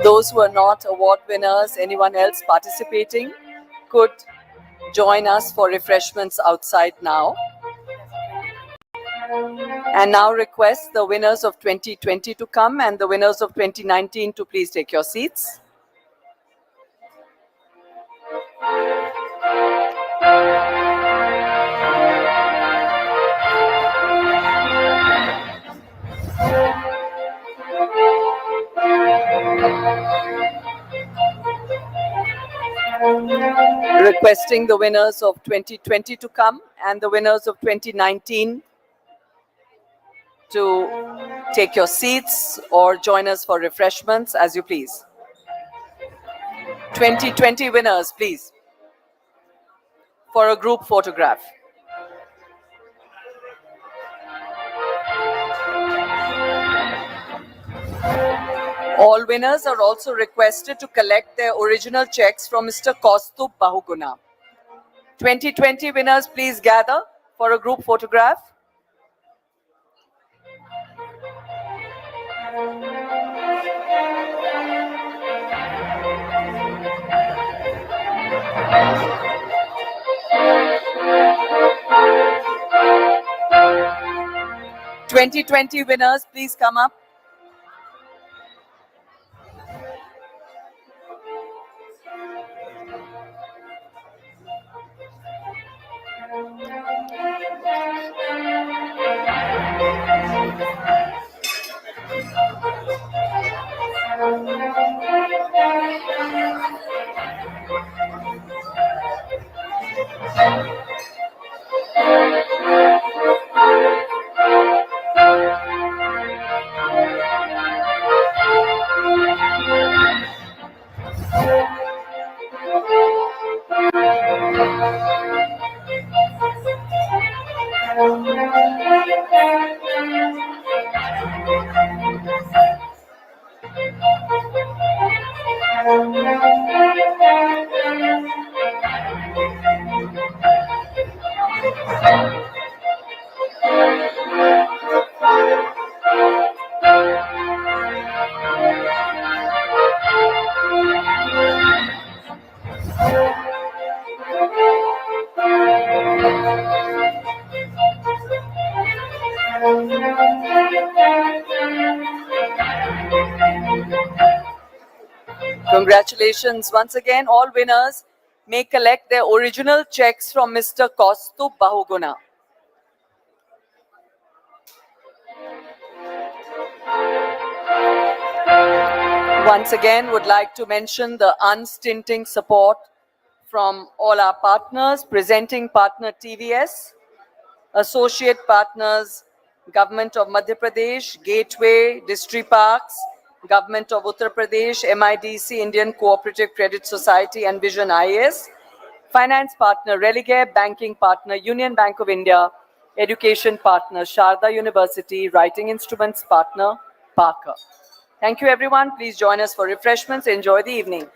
Those who are not award winners, anyone else participating, could join us for refreshments outside now. And now request the winners of 2020 to come and the winners of 2019 to please take your seats. Requesting the winners of 2020 to come and the winners of 2019 to take your seats or join us for refreshments as you please. 2020 winners, please, for a group photograph. All winners are also requested to collect their original checks from Mr. Kaustubh Bahuguna. 2020 winners, please gather for a group photograph. '20 winners, please come up. Congratulations once again, all winners may collect their original checks from Mr. Kaustubh Bahuguna. Once again, would like to mention the unstinting support from all our partners, presenting partner TVS, associate partners Government of Madhya Pradesh, Gateway, District Parks, Government of Uttar Pradesh, MIDC, Indian Cooperative Credit Society and Vision IAS, finance partner Religare, banking partner Union Bank of India, education partner Sharda University, writing instruments partner Parker. Thank you everyone. Please join us for refreshments. Enjoy the evening.